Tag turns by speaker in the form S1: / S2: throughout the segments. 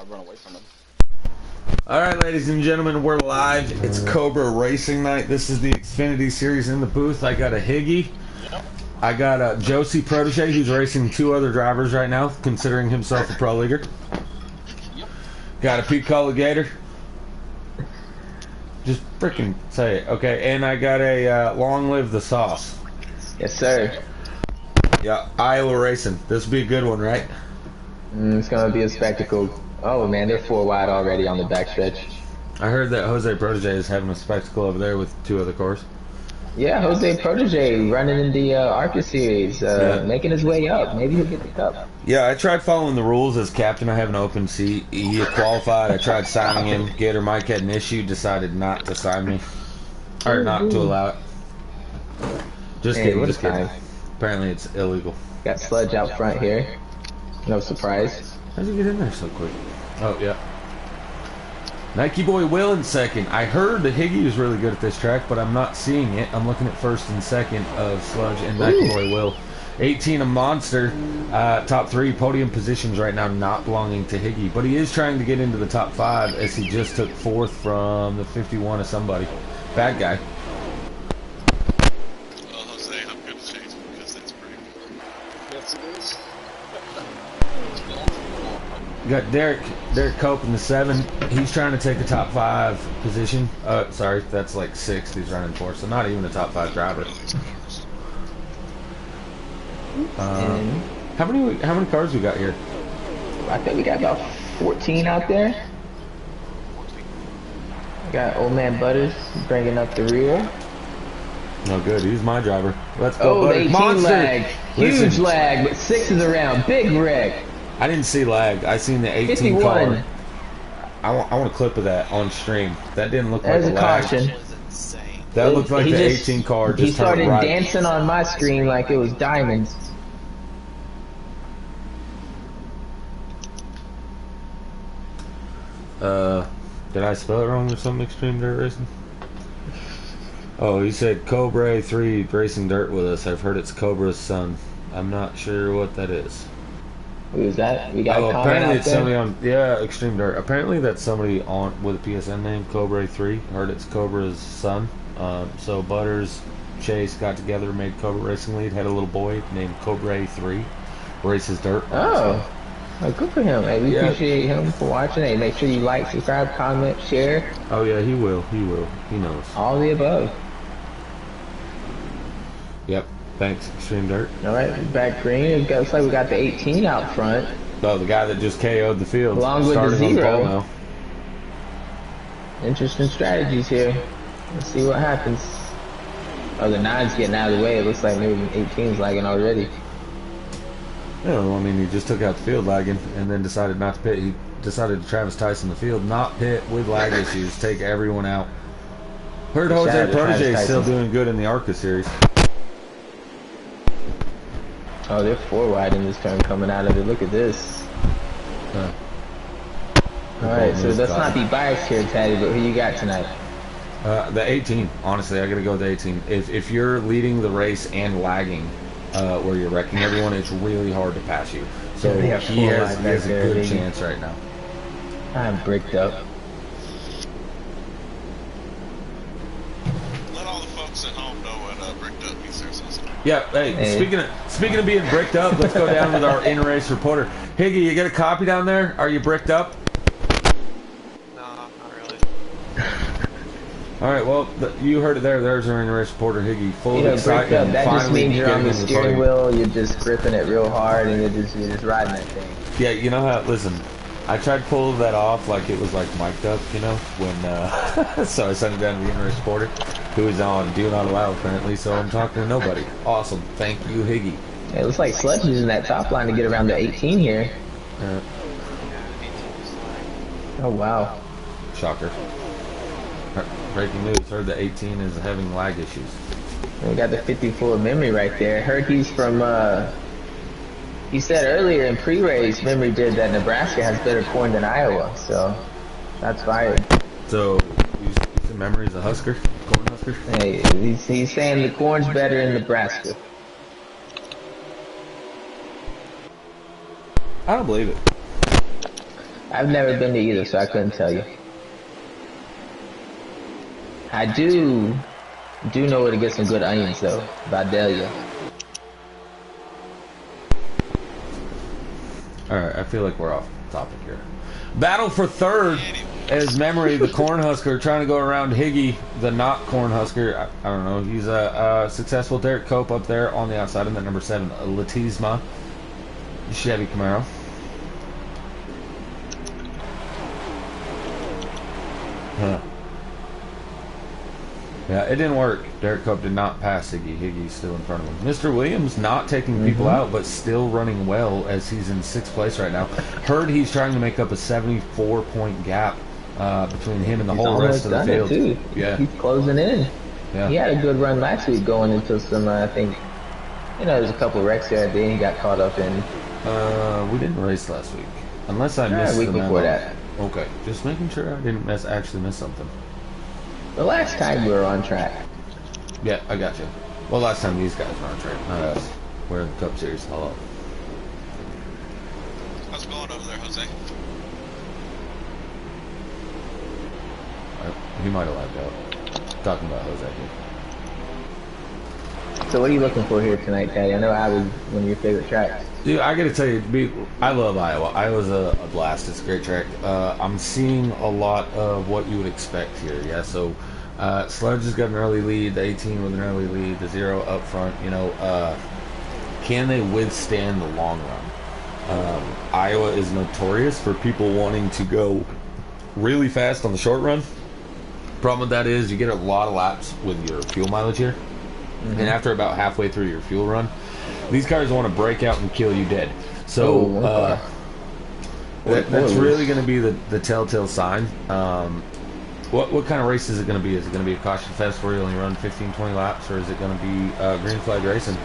S1: run away from him.
S2: Alright, ladies and gentlemen, we're live. It's Cobra Racing Night. This is the Xfinity Series in the booth. I got a Higgy.
S1: Yep.
S2: I got a Josie Protege, who's racing two other drivers right now, considering himself a pro leaguer.
S1: Yep.
S2: Got a Pete Colligator. Just freaking say it, okay? And I got a Long Live the Sauce.
S3: Yes, sir.
S2: Yeah, Iowa Racing. This will be a good one, right?
S3: It's gonna be a spectacle. Oh man, they're 4 wide already on the backstretch.
S2: I heard that Jose Protege is having a spectacle over there with two other cars.
S3: Yeah, Jose Protege running in the ARCA series, making his way up. Maybe he'll get the cup.
S2: Yeah, I tried following the rules as captain. I have an open seat. He had qualified. I tried signing him. Gator Mike had an issue, decided not to sign me. Or not to allow it. Just
S3: Hey,
S2: kidding,
S3: what a
S2: just kidding.
S3: time.
S2: Apparently it's illegal.
S3: Got Sludge out front here. No surprise.
S2: How'd you get in there so quick? Oh, yeah. Nike Boy Will in second. I heard that Higgy was really good at this track, but I'm not seeing it. I'm looking at first and second of Sludge and Nike Boy Will. 18 a monster. Top 3 podium positions right now not belonging to Higgy, but he is trying to get into the top 5 as he just took 4th from the 51 of somebody. Bad guy.
S4: Well, Jose, I'm going to change it because that's pretty cool.
S1: Yes, it is.
S2: You got Derek Cope in the 7. He's trying to take the top 5 position. Sorry, that's like 6th he's running for, so not even a top 5 driver. How many cars we got here?
S3: I think we got about 14 out there. Got old man Butters bringing up the rear.
S2: Oh, good. He's my driver. Let's go,
S3: Oh, the
S2: Butters.
S3: 18
S2: Monster!
S3: lag. Huge
S2: Listen,
S3: lag, but 6 is around. Big wreck.
S2: I didn't see lag. I seen the 18
S3: 51.
S2: car. I want a clip of that on stream. That didn't look like
S3: There's
S2: a
S3: a
S2: lag.
S3: caution.
S4: Was insane.
S2: That looked like
S3: He
S2: the
S3: just-
S2: 18 car just
S3: He started
S2: turned right.
S3: dancing on my screen like it was diamonds.
S2: Did I spell it wrong or something? Extreme Dirt Racing? Oh, he said Cobra 3 racing dirt with us. I've heard it's Cobra's son. I'm not sure what that is.
S3: Who is that? We got a comment
S2: apparently
S3: out
S2: it's
S3: there?
S2: somebody on Extreme Dirt. Apparently that's somebody on with a PSN name Cobra 3. Heard it's Cobra's son. So Butters, Chase got together, made Cobra Racing Lead. Had a little boy named Cobra 3. Races dirt.
S3: Oh, good for him. Hey, we
S2: Yeah.
S3: appreciate him for watching. Hey, make sure you like, subscribe, comment, share,
S2: Oh yeah, he will. He will. He knows.
S3: all the above.
S2: Yep. Thanks, Extreme Dirt.
S3: All right, back green. It looks like we got the 18 out front.
S2: Oh, the guy that just KO'd the field.
S3: Along with the
S2: starting on
S3: 0.
S2: pole now.
S3: Interesting strategies here. Let's see what happens. Oh, the 9's getting out of the way. It looks like maybe 18's lagging already.
S2: Yeah, well, I mean, he just took out the field lagging and then decided not to pit. He decided to Travis Tyson the field, not pit with lag issues, take everyone out. Heard
S3: Shout out
S2: Jose
S3: to
S2: Protege
S3: Travis
S2: is still
S3: Tyson.
S2: doing good in the ARCA series.
S3: Oh, they're 4 wide in this turn coming out of it. Look at this.
S2: Huh.
S3: All right, so let's not be biased here, Taddy, but who you got tonight?
S2: The 18, honestly, I gotta go with the 18. If you're leading the race and lagging, where you're wrecking everyone, it's really hard to pass you. So
S3: Yeah, they have
S2: he
S3: 4
S2: has
S3: wide back
S2: a
S3: there,
S2: good
S3: baby.
S2: chance right now.
S3: I'm bricked up.
S4: Let all the folks at home know what bricked up means.
S2: Yeah, hey, speaking of being bricked up, let's go down with our in-race reporter. Higgy, you got a copy down there? Are you bricked up?
S4: No, not really.
S2: All right, well, you heard it there. There's our in-race reporter, Higgy, full
S3: You
S2: of
S3: know, bricked
S2: excitement.
S3: up, that just
S2: Finally
S3: means you're on
S2: getting
S3: the
S2: in
S3: steering
S2: podium.
S3: wheel, you're just gripping it real hard, and you're just riding that thing.
S2: Yeah, you know how, listen, I tried to pull that off like it was like mic'd up, you know, when, so I sent it down to the in-race reporter, who is on Do Not Allow apparently, so I'm talking to nobody. Awesome. Thank you, Higgy.
S3: It looks like Sludge is using that top line to get around the 18 here. Oh, wow.
S2: Shocker. Breaking news, heard the 18 is having lag issues.
S3: And we got the 50 full of memory right there. Heard he's from, he said earlier in pre-race, memory did that Nebraska has better corn than Iowa, so that's fired.
S2: So, you said Memory's a Husker? Corn Husker?
S3: Hey, he's saying the corn's better in Nebraska.
S2: I don't believe it.
S3: I've never been to either, so I couldn't tell you. I do know where to get some good onions though. Vidalia.
S2: Alright, I feel like we're off topic here. Battle for third as Memory, the Cornhusker, trying to go around Higgy, the not Cornhusker. I don't know. He's a successful Derek Cope up there on the outside, and then number 7, Latisma, Chevy Camaro. Huh. Yeah, it didn't work. Derek Cope did not pass Higgy. Higgy's still in front of him. Mr. Williams not taking people out, but still running well as he's in 6th place right now. Heard he's trying to make up a 74-point gap between him and the whole rest of the field.
S3: Too.
S2: Yeah,
S3: He's closing in.
S2: yeah.
S3: He had a good run last week going into some, I think, there's a couple of wrecks there that he got caught up in.
S2: We didn't race last week. Unless I missed
S3: a week
S2: the
S3: before
S2: memo.
S3: that.
S2: Okay, just making sure I didn't actually miss something.
S3: The last time we were on track.
S2: Yeah, I got you. Well, last time these guys were on track, not us. We're in the Cup Series. Hello.
S4: How's it going over there, Jose?
S2: He might have lagged out. Talking about Jose here.
S3: So what are you looking for here tonight, Daddy? I know I was one of your favorite tracks.
S2: Dude, I gotta tell you, I love Iowa. Iowa's a blast. It's a great track. I'm seeing a lot of what you would expect here. Yeah, so Sludge has got an early lead, the 18 with an early lead, the 0 up front. You know, can they withstand the long run? Iowa is notorious for people wanting to go really fast on the short run. Problem with that is you get a lot of laps with your fuel mileage here. And after about halfway through your fuel run, these cars want to break out and kill you dead. So that's really going to be the telltale sign. What kind of race is it going to be? Is it going to be a caution fest where you only run 15, 20 laps, or is it going to be green flag racing?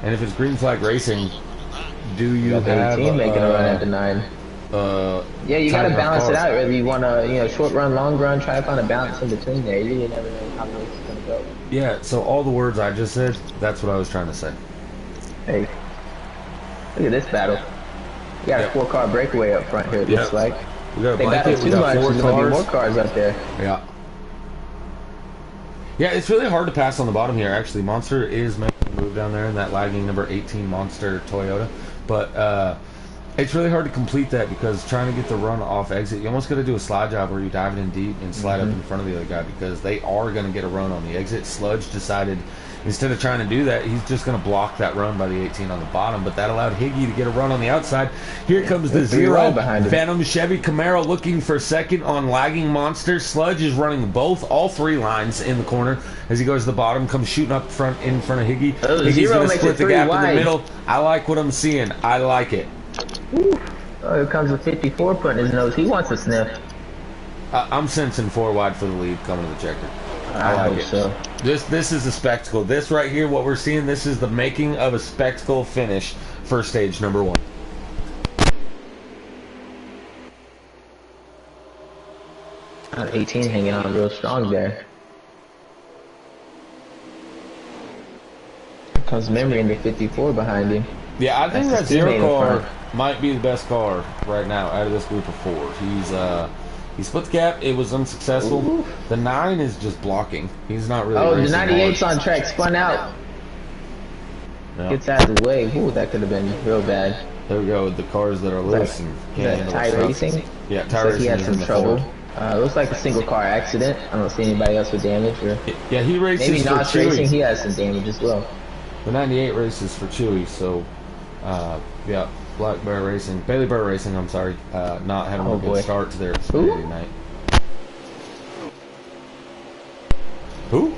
S2: And if it's green flag racing, do you have
S3: 18 making a run after 9? Yeah, you got to balance it out. Whether you want to, short run, long run, try to find a balance in between there. You really never know how the race is going to go.
S2: Yeah, so all the words I just said, that's what I was trying to say.
S3: Hey, look at this battle. We got a 4-car breakaway up front here, it looks like.
S2: We got a
S3: They
S2: blanket,
S3: battled
S2: we
S3: too
S2: got
S3: much,
S2: 4
S3: there's going to be
S2: cars.
S3: more cars up there.
S2: Yeah. Yeah, it's really hard to pass on the bottom here, actually. Monster is making a move down there in that lagging number 18 Monster Toyota. But it's really hard to complete that because trying to get the run off exit, you almost got to do a slide job where you dive it in deep and slide up in front of the other guy because they are going to get a run on the exit. Sludge decided instead of trying to do that, he's just going to block that run by the 18 on the bottom, but that allowed Higgy to get a run on the outside. Here comes the 0 Venom Chevy Camaro looking for second on lagging Monster. Sludge is running all 3 lines in the corner as he goes to the bottom, comes shooting up front in front of Higgy. Higgy's going to split the gap in the middle. I like what I'm seeing. I like it.
S3: Ooh. Oh, here comes a 54 putting his nose. He wants a sniff.
S2: I'm sensing 4 wide for the lead coming to the checker.
S3: I
S2: like
S3: hope
S2: it.
S3: so.
S2: This is a spectacle. This right here, what we're seeing, this is the making of a spectacle finish for stage number 1.
S3: Got 18 hanging on real strong there. Here comes Memory in the 54 behind him.
S2: Yeah, I think
S3: That's
S2: that
S3: his
S2: 0
S3: teammate in
S2: car
S3: front.
S2: might be the best car right now out of this group of 4. He split the gap. It was unsuccessful.
S3: Ooh.
S2: The 9 is just blocking. He's not really.
S3: Oh, the
S2: racing
S3: 98's
S2: hard.
S3: on track, spun out.
S2: Yeah.
S3: Gets out of the way. Ooh, that could have been real bad.
S2: There we go with the cars that are loose and can't handle
S3: Tire
S2: stuff.
S3: racing?
S2: Yeah,
S3: Looks
S2: tire
S3: like he
S2: racing
S3: had
S2: is in
S3: some
S2: the
S3: trouble.
S2: Ford.
S3: Looks like a single car accident. I don't see anybody else with damage. Or
S2: Yeah, he races
S3: maybe
S2: for
S3: not racing,
S2: Chewy.
S3: he has some damage as well.
S2: The 98 races for Chewy, so yeah, Black Bear Racing, Bailey Bear Racing. I'm sorry, not having a good start to their Xfinity night. Who?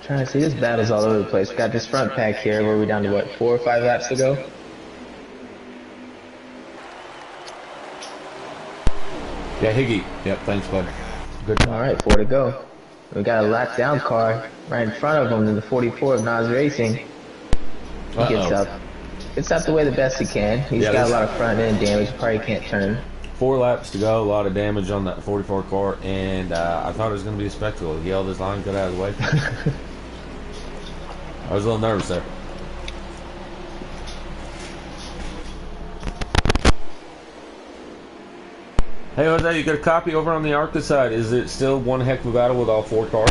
S3: Trying to see, this battle's all over the place. We got this front pack here where we're down to what, 4 or 5 laps to go?
S2: Yeah, Higgy. Yep, thanks, bud. Good job.
S3: Alright, 4 to go. We got a lap down car right in front of him in the 44 of Nas Racing. He gets up. Gets out the way the best he can. He's got a lot of front end damage, probably can't turn.
S2: 4 laps to go, a lot of damage on that 44 car, and I thought it was going to be a spectacle. He held his line, got out of the way. I was a little nervous there. Hey, Jose, you got a copy over on the ARCA side. Is it still one heck of a battle with all 4 cars?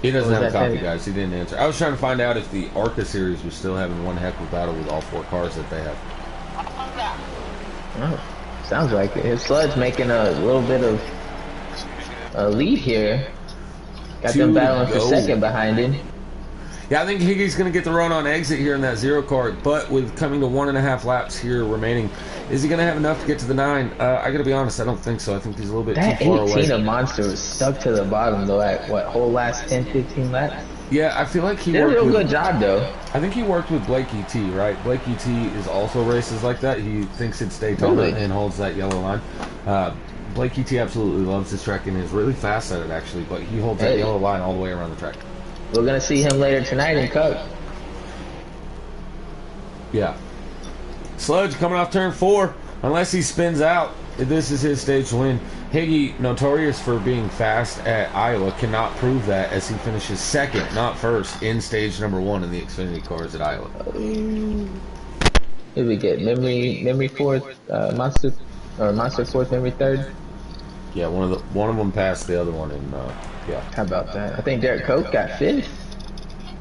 S2: He doesn't have a copy, guys. He didn't answer. I was trying to find out if the ARCA series was still having one heck of a battle with all 4 cars that they have.
S3: Oh, sounds like it. His Sludge making a little bit of a lead here. Got them battling for second behind him.
S2: Yeah, I think Higgy's going to get the run on exit here in that 0 car, but with coming to 1.5 laps here remaining, is he going to have enough to get to the 9? I got to be honest, I don't think so. I think he's a little bit too far away.
S3: That 18 of Monster was stuck to the bottom, though, at what, whole last 10, 15 laps?
S2: Yeah, I feel like he
S3: did a
S2: worked
S3: real
S2: with,
S3: good job, though.
S2: I think he worked with Blake ET, right? Blake ET is also races like that. He thinks it's Daytona and holds that yellow line. Blake ET absolutely loves this track and is really fast at it, actually, but he holds that yellow line all the way around the track.
S3: We're going to see him later tonight in Cup.
S2: Yeah. Sludge coming off turn 4. Unless he spins out, this is his stage to win. Higgy, notorious for being fast at Iowa, cannot prove that as he finishes second, not first, in stage number 1 in the Xfinity cars at Iowa.
S3: Who did we get? Memory 4th, Monster 4th, Memory 3rd?
S2: Yeah, one of them passed the other one, and yeah.
S3: How about that? I think Derek Cope got 5th.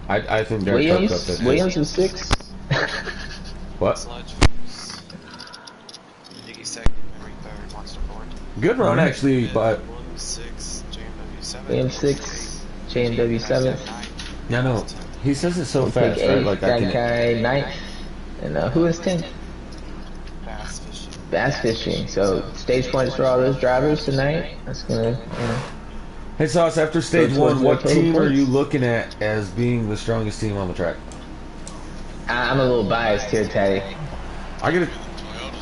S2: I think Derek Cope got 5th.
S3: Williams was 6th.
S2: What?
S4: Sludge. Higgy second, Memory third, Monster fourth.
S2: Good run, actually, but...
S4: Williams 6, JMW 7.
S3: Williams 6, JMW 7.
S2: Yeah, no. He says it so fast, right? Like I can...
S3: 9th. And who is 10th?
S4: Bass fishing.
S3: Bass fishing. So, stage points for all those drivers tonight. That's gonna,
S2: Hey, Sauce, after stage 1, what team are you looking at as being the strongest team on the track?
S3: I'm a little biased here, Teddy.
S2: I gotta...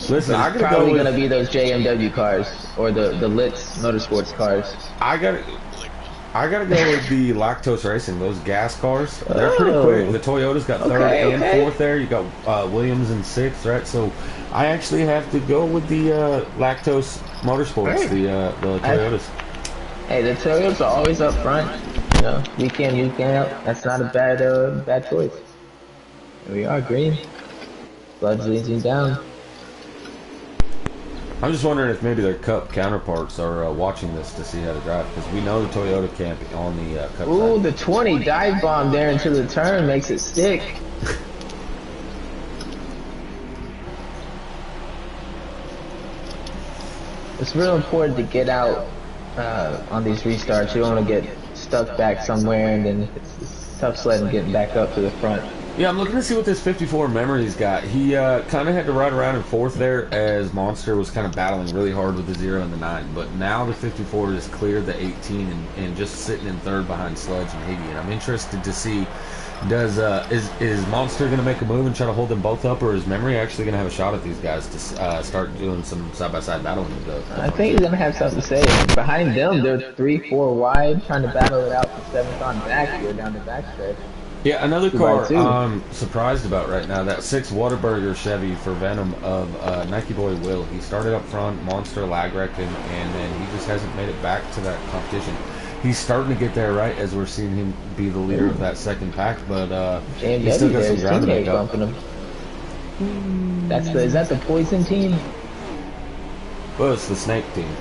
S2: Listen, I gotta
S3: probably
S2: go with...
S3: gonna be those JMW cars or the Litz Motorsports cars.
S2: I gotta go with the Lactose Racing. Those gas cars, they're pretty quick. The Toyota's got 3rd and 4th there. You got Williams in 6th, right? So I actually have to go with the Lactose Motorsports, the Toyotas.
S3: Hey, the Toyotas are always up front. You know, week in, week out. That's not a bad choice. Here we are, green. Sludge leads him down.
S2: I'm just wondering if maybe their Cup counterparts are watching this to see how to drive, because we know the Toyota camp on the Cup
S3: Ooh,
S2: side.
S3: the 20 dive bomb there into the turn makes it stick. It's real important to get out on these restarts. You don't want to get stuck back somewhere, and then it's tough sledding getting back up to the front.
S2: Yeah, I'm looking to see what this 54 memory's got. He kind of had to ride around in 4th there as Monster was kind of battling really hard with the 0 and the 9. But now the 54 has cleared the 18 and just sitting in 3rd behind Sludge and Higgy. And I'm interested to see, is Monster going to make a move and try to hold them both up, or is Memory actually going to have a shot at these guys to start doing some side-by-side battling?
S3: I think he's going to have something to say. Behind them, they're 3-4 wide, trying to battle it out for 7th on back here down the backstretch.
S2: Yeah, another car I'm surprised about right now, that 6 Whataburger Chevy for Venom of Nike Boy Will. He started up front, Monster lag wrecked him, and then he just hasn't made it back to that competition. He's starting to get there, right, as we're seeing him be the leader of that second pack, but he's still got some ground to make up.
S3: Is that the Poison team?
S2: Well, it's the Snake team.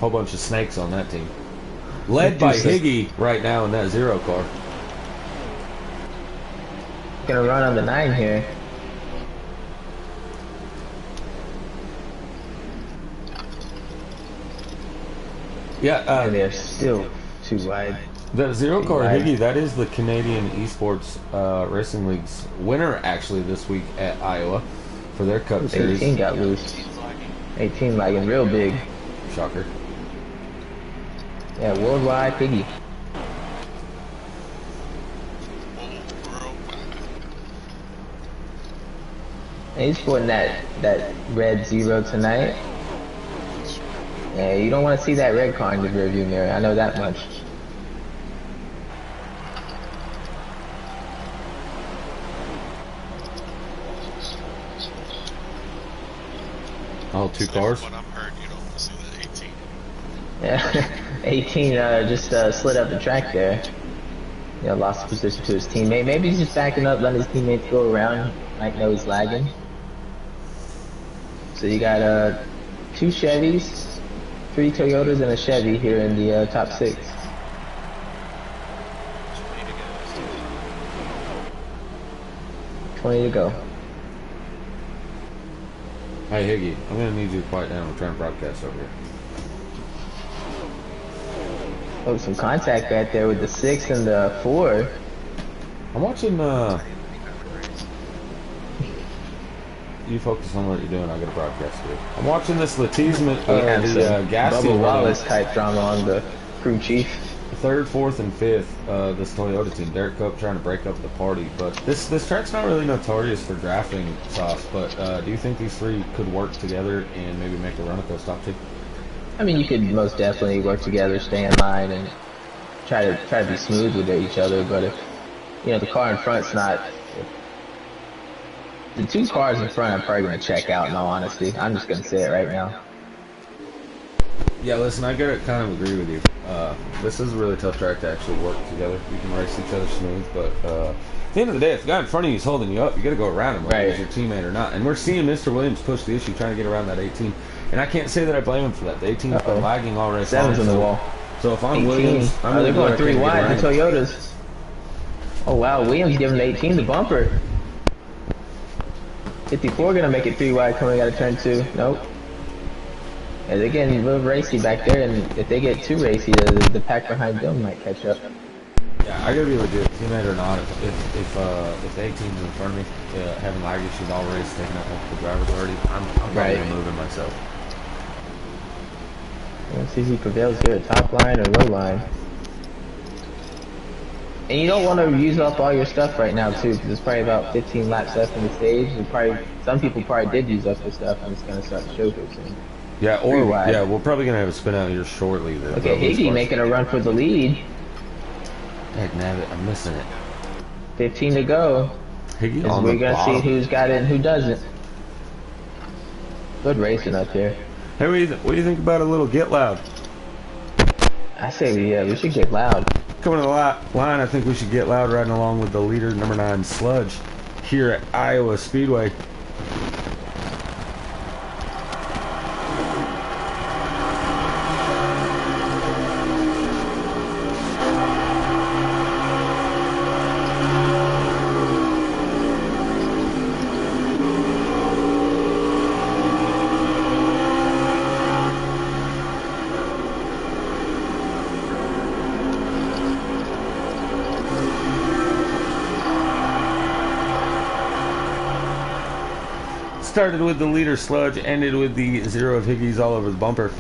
S2: Whole bunch of snakes on that team. Led by Higgy right now in that 0 car.
S3: Gonna run on the 9 here.
S2: Yeah,
S3: and they're still too wide.
S2: The 0 car Higgy, that is the Canadian Esports Racing League's winner actually this week at Iowa for their Cup Series.
S3: 18 got loose. 18 lagging real big.
S2: Shocker.
S3: Yeah, worldwide Higgy. And he's putting that red 0 tonight. Yeah, you don't want to see that red car in the rearview mirror. I know that much.
S2: Oh, 2 cars?
S4: What I'm heard, you don't want to see that
S3: Yeah, 18
S4: 18.
S3: just slid up the track there. Yeah, lost position to his teammate. Maybe he's just backing up, letting his teammates go around. Might know he's lagging. So you got 2 Chevys, 3 Toyotas, and a Chevy here in the top 6. 20 to go.
S2: Hey Higgy, I'm gonna need you to quiet down. We're trying to broadcast over here.
S3: Oh, some contact back there with the 6 and the 4.
S2: I'm watching, you focus on what you're doing, I gotta broadcast here. I'm watching this Latisman, Gassi
S3: Bubba Wallace type drama on the crew chief.
S2: 3rd, 4th, and 5th, this Toyota team. Derek Cope trying to break up the party, but this track's not really notorious for drafting sauce, but do you think these 3 could work together and maybe make a run at those top 2?
S3: I mean, you could most definitely work together, stay in line, and try to be smooth with each other. But if the car in front's not, the 2 cars in front are probably going to check out. In all honesty, I'm just going to say it right now.
S2: Yeah, listen, I gotta kind of agree with you. This is a really tough track to actually work together. You can race each other smooth, but at the end of the day, if the guy in front of you is holding you up, you got to go around him, whether he's your teammate or not. And we're seeing Mr. Williams push the issue, trying to get around that 18. And I can't say that I blame him for that. The 18 has been lagging all race.
S3: 7's in the wall.
S2: So if I'm
S3: 18.
S2: Williams,
S3: they're going 3 wide, the Toyotas. Oh wow, Williams giving the 18 the bumper. 54 gonna make it 3 wide coming out of turn 2. Nope. Yeah, they're getting a little racy back there, and if they get too racy, the pack behind them might catch up.
S2: Yeah, I gotta be legit, teammate or not. If the 18's in front of me, having lag issues all race, taking out multiple drivers already, I'm probably moving myself.
S3: Let's see who prevails here, top line or low line. And you don't want to use up all your stuff right now too, because there's probably about 15 laps left in the stage. Some people probably did use up their stuff, and it's gonna start to show here soon.
S2: Yeah, we're probably gonna have a spin out here shortly.
S3: Okay, Higgy making a run for the lead.
S2: Heck, nabbit, I'm missing it.
S3: 15 to go.
S2: Higgy on
S3: we're
S2: the
S3: gonna
S2: bottom.
S3: see who's got it and who doesn't. Good racing up here.
S2: Hey, what do you think about a little get loud?
S3: I say we should get loud.
S2: Coming to the line, I think we should get loud riding along with the leader, number 9 Sludge, here at Iowa Speedway. Started with the leader Sludge, ended with the 0 of Higgy's all over the bumper.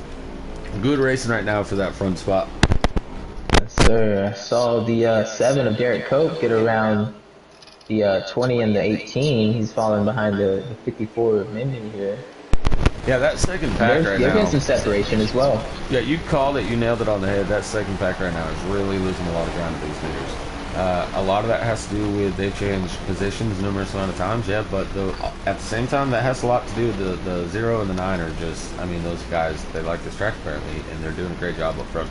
S2: Good racing right now for that front spot.
S3: Yes, sir. I saw the 7 of Derek Cope get around the 20 and the 18. He's falling behind the 54 of Minden here.
S2: Yeah, that second pack right now.
S3: There's some separation as well.
S2: Yeah, you called it. You nailed it on the head. That second pack right now is really losing a lot of ground to these leaders. A lot of that has to do with they changed positions numerous amount of times, yeah, but at the same time, that has a lot to do with the 0 and the 9 are just, I mean, those guys, they like this track apparently, and they're doing a great job up front.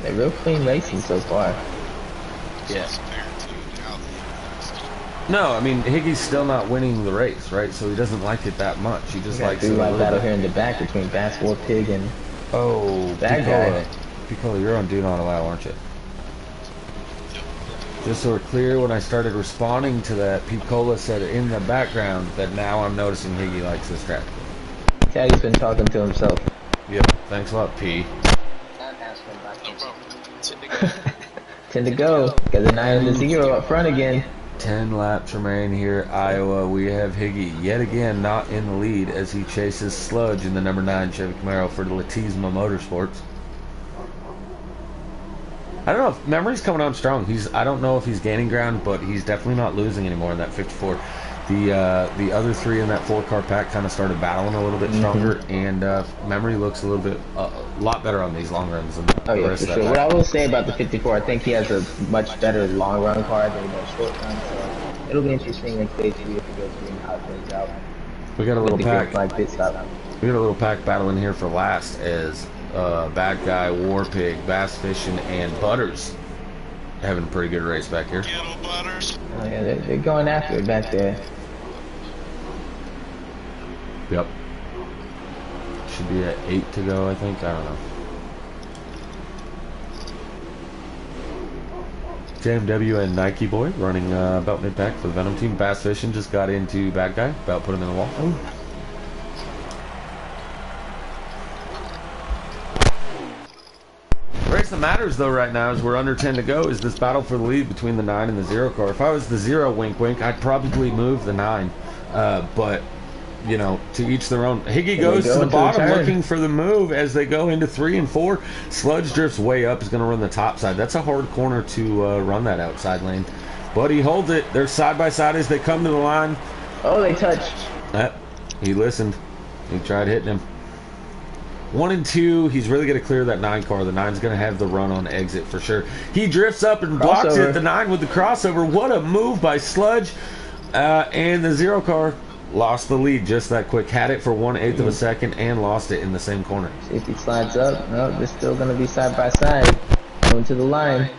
S3: They're real clean racing so far.
S4: Yeah.
S2: No, I mean, Higgy's still not winning the race, right? So he doesn't like it that much. He just likes it a little
S3: battle
S2: bit.
S3: here in the back between Bass War Pig and
S2: that
S3: guy.
S2: Picola, you're on Do Not Allow, aren't you? Just so we're clear, when I started responding to that, Picola said in the background that now I'm noticing Higgy likes this track.
S3: Caddy's been talking to himself.
S2: Yep, thanks a lot, P.
S4: No problem.
S3: 10 to go. Got the 9 and the 0 up front again.
S2: 10 laps remain here at Iowa. We have Higgy yet again not in the lead as he chases Sludge in the number 9 Chevy Camaro for the Latisma Motorsports. I don't know if memory's coming on strong. I don't know if he's gaining ground, but he's definitely not losing anymore in that 54. The other 3 in that 4-car pack kind of started battling a little bit stronger, and memory looks a little bit a lot better on these long runs than the rest
S3: for
S2: of that
S3: sure. What
S2: pack.
S3: I will say about the 54, I think he has a much better long run car than he does short run, so it'll be interesting in stage 3 if he goes through and how it turns out.
S2: We got a little pack.
S3: Like pit stop.
S2: We got a little pack battling here for last as Bad Guy, War Pig, Bass Fishing, and Butters having a pretty good race back here.
S4: Butters.
S3: Oh yeah, they're going after it back there.
S2: Yep. Should be at 8 to go, I think. I don't know. JMW and Nike Boy running about mid-pack for the Venom team. Bass Fishing just got into Bad Guy, about put him in the wall.
S3: Ooh.
S2: The race that matters, though, right now, is we're under 10 to go, is this battle for the lead between the 9 and the 0 car. If I was the 0, wink, wink, I'd probably move the 9. But, you know, to each their own. Higgy goes to the bottom looking for the move as they go into 3 and 4. Sludge drifts way up, is going to run the top side. That's a hard corner to run that outside lane. But he holds it. They're side by side as they come to the line.
S3: Oh, they touched.
S2: He listened. He tried hitting him. 1 and 2, he's really going to clear that 9 car. The 9's going to have the run on exit for sure. He drifts up and blocks it. The 9 with the crossover. What a move by Sludge. And the 0 car lost the lead just that quick. Had it for 1/8 of a second and lost it in the same corner.
S3: See if he slides up. No, they're still going to be side by side. Going to the line.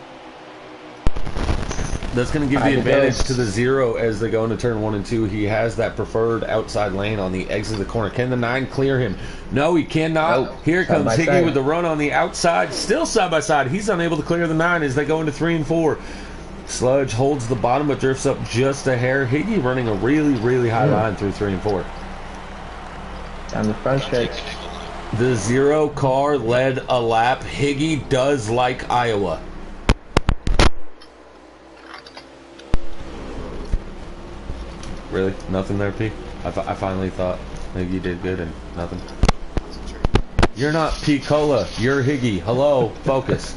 S2: That's going to give the advantage to the 0 as they go into turn 1 and 2. He has that preferred outside lane on the exit of the corner. Can the 9 clear him? No, he cannot.
S3: Nope.
S2: Here comes Higgy with the run on the outside. Still side by side. He's unable to clear the 9 as they go into 3 and 4. Sludge holds the bottom but drifts up just a hair. Higgy running a really, really high line through 3 and 4.
S3: Down the front stretch.
S2: The 0 car led a lap. Higgy does like Iowa. Really? Nothing there, P? I finally thought Higgy did good and nothing. You're not P. Cola. You're Higgy. Hello. Focus.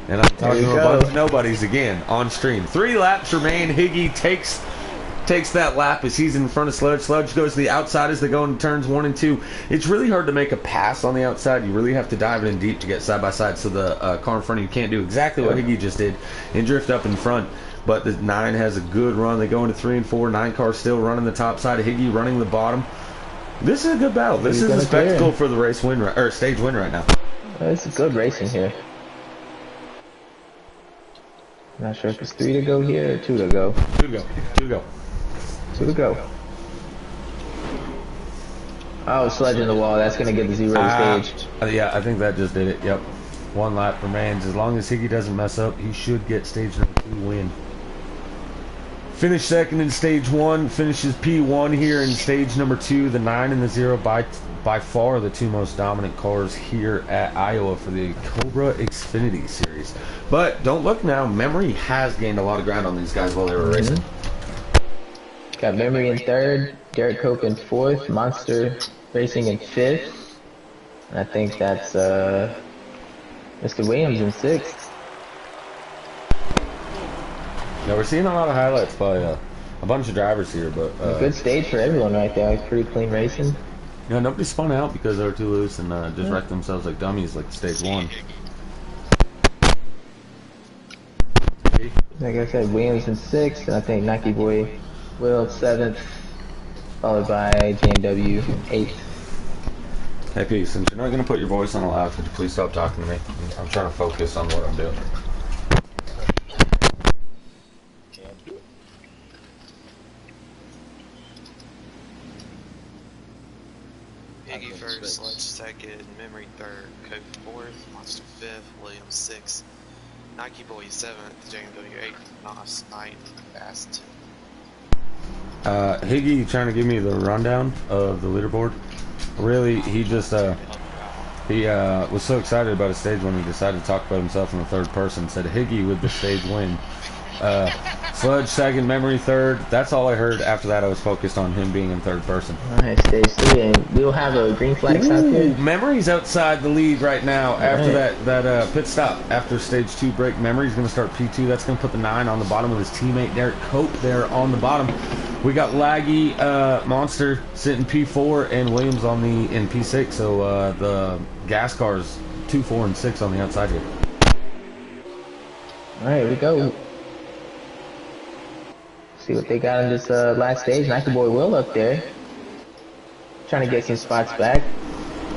S2: And I'm talking to a bunch of nobodies again on stream. 3 laps remain. Higgy takes that lap as he's in front of Sludge. Sludge goes to the outside as they go into turns 1 and 2. It's really hard to make a pass on the outside. You really have to dive in deep to get side by side, so the car in front of you can't do exactly what Higgy just did and drift up in front. But the 9 has a good run. They go into 3 and 4. 9 car still running the top side. Higgy running the bottom. This is a good battle. This is a spectacle for the race win or stage win right now.
S3: It's good racing here. Not sure if it's 3 to go here or 2 to go.
S2: 2 to go. 2 to go.
S3: 2 to go. Oh, Sludge in the wall. That's going to get the 0 stage.
S2: Yeah, I think that just did it. Yep. 1 lap remains. As long as Higgy doesn't mess up, he should get stage number 2 win. Finish second in stage 1. Finishes P1 here in stage number 2. The 9 and the 0 by far the 2 most dominant cars here at Iowa for the Cobra Xfinity series. But don't look now. Memory has gained a lot of ground on these guys while they were racing.
S3: Got Memory in 3rd, Derek Cope in 4th, Monster Racing in 5th. And I think that's Mr. Williams in 6th.
S2: Now we're seeing a lot of highlights by a bunch of drivers here, but
S3: a good stage for everyone right there. Pretty clean racing.
S2: Yeah, nobody spun out because they were too loose and just wrecked themselves like dummies like stage 1.
S3: Like I said, Williams in 6th, and I think Nike Boy Will 7th, followed by JMW 8th.
S2: Hey P, since you're not going to put your voice on loud, could you please stop talking to me? I'm trying to focus on what I'm doing.
S1: Can't do it.
S5: Higgy first, Sludge second, Memory third, Cope fourth, Monster fifth, Williams sixth, Nike Boy seventh, JMW eighth, Nos ninth, Fast 10th.
S2: Higgy trying to give me the rundown of the leaderboard. Really, he just he was so excited about his stage when he decided to talk about himself in the 3rd person. Said Higgy with the stage win. Sludge second, Memory 3rd. That's all I heard. After that, I was focused on him being in 3rd person.
S3: Alright, stage 3, and we'll have a green flag out here.
S2: Memory's outside the lead right now. After that pit stop, after stage 2 break, Memory's going to start P2. That's going to put the 9 on the bottom with his teammate Derek Cope there on the bottom. We got Laggy, Monster sitting P4, and Williams in P6. So the gas cars 2, 4, and 6 on the outside here.
S3: Alright, here we go. See what they got in this last stage. Nike Boy Will up there, trying to get some spots back.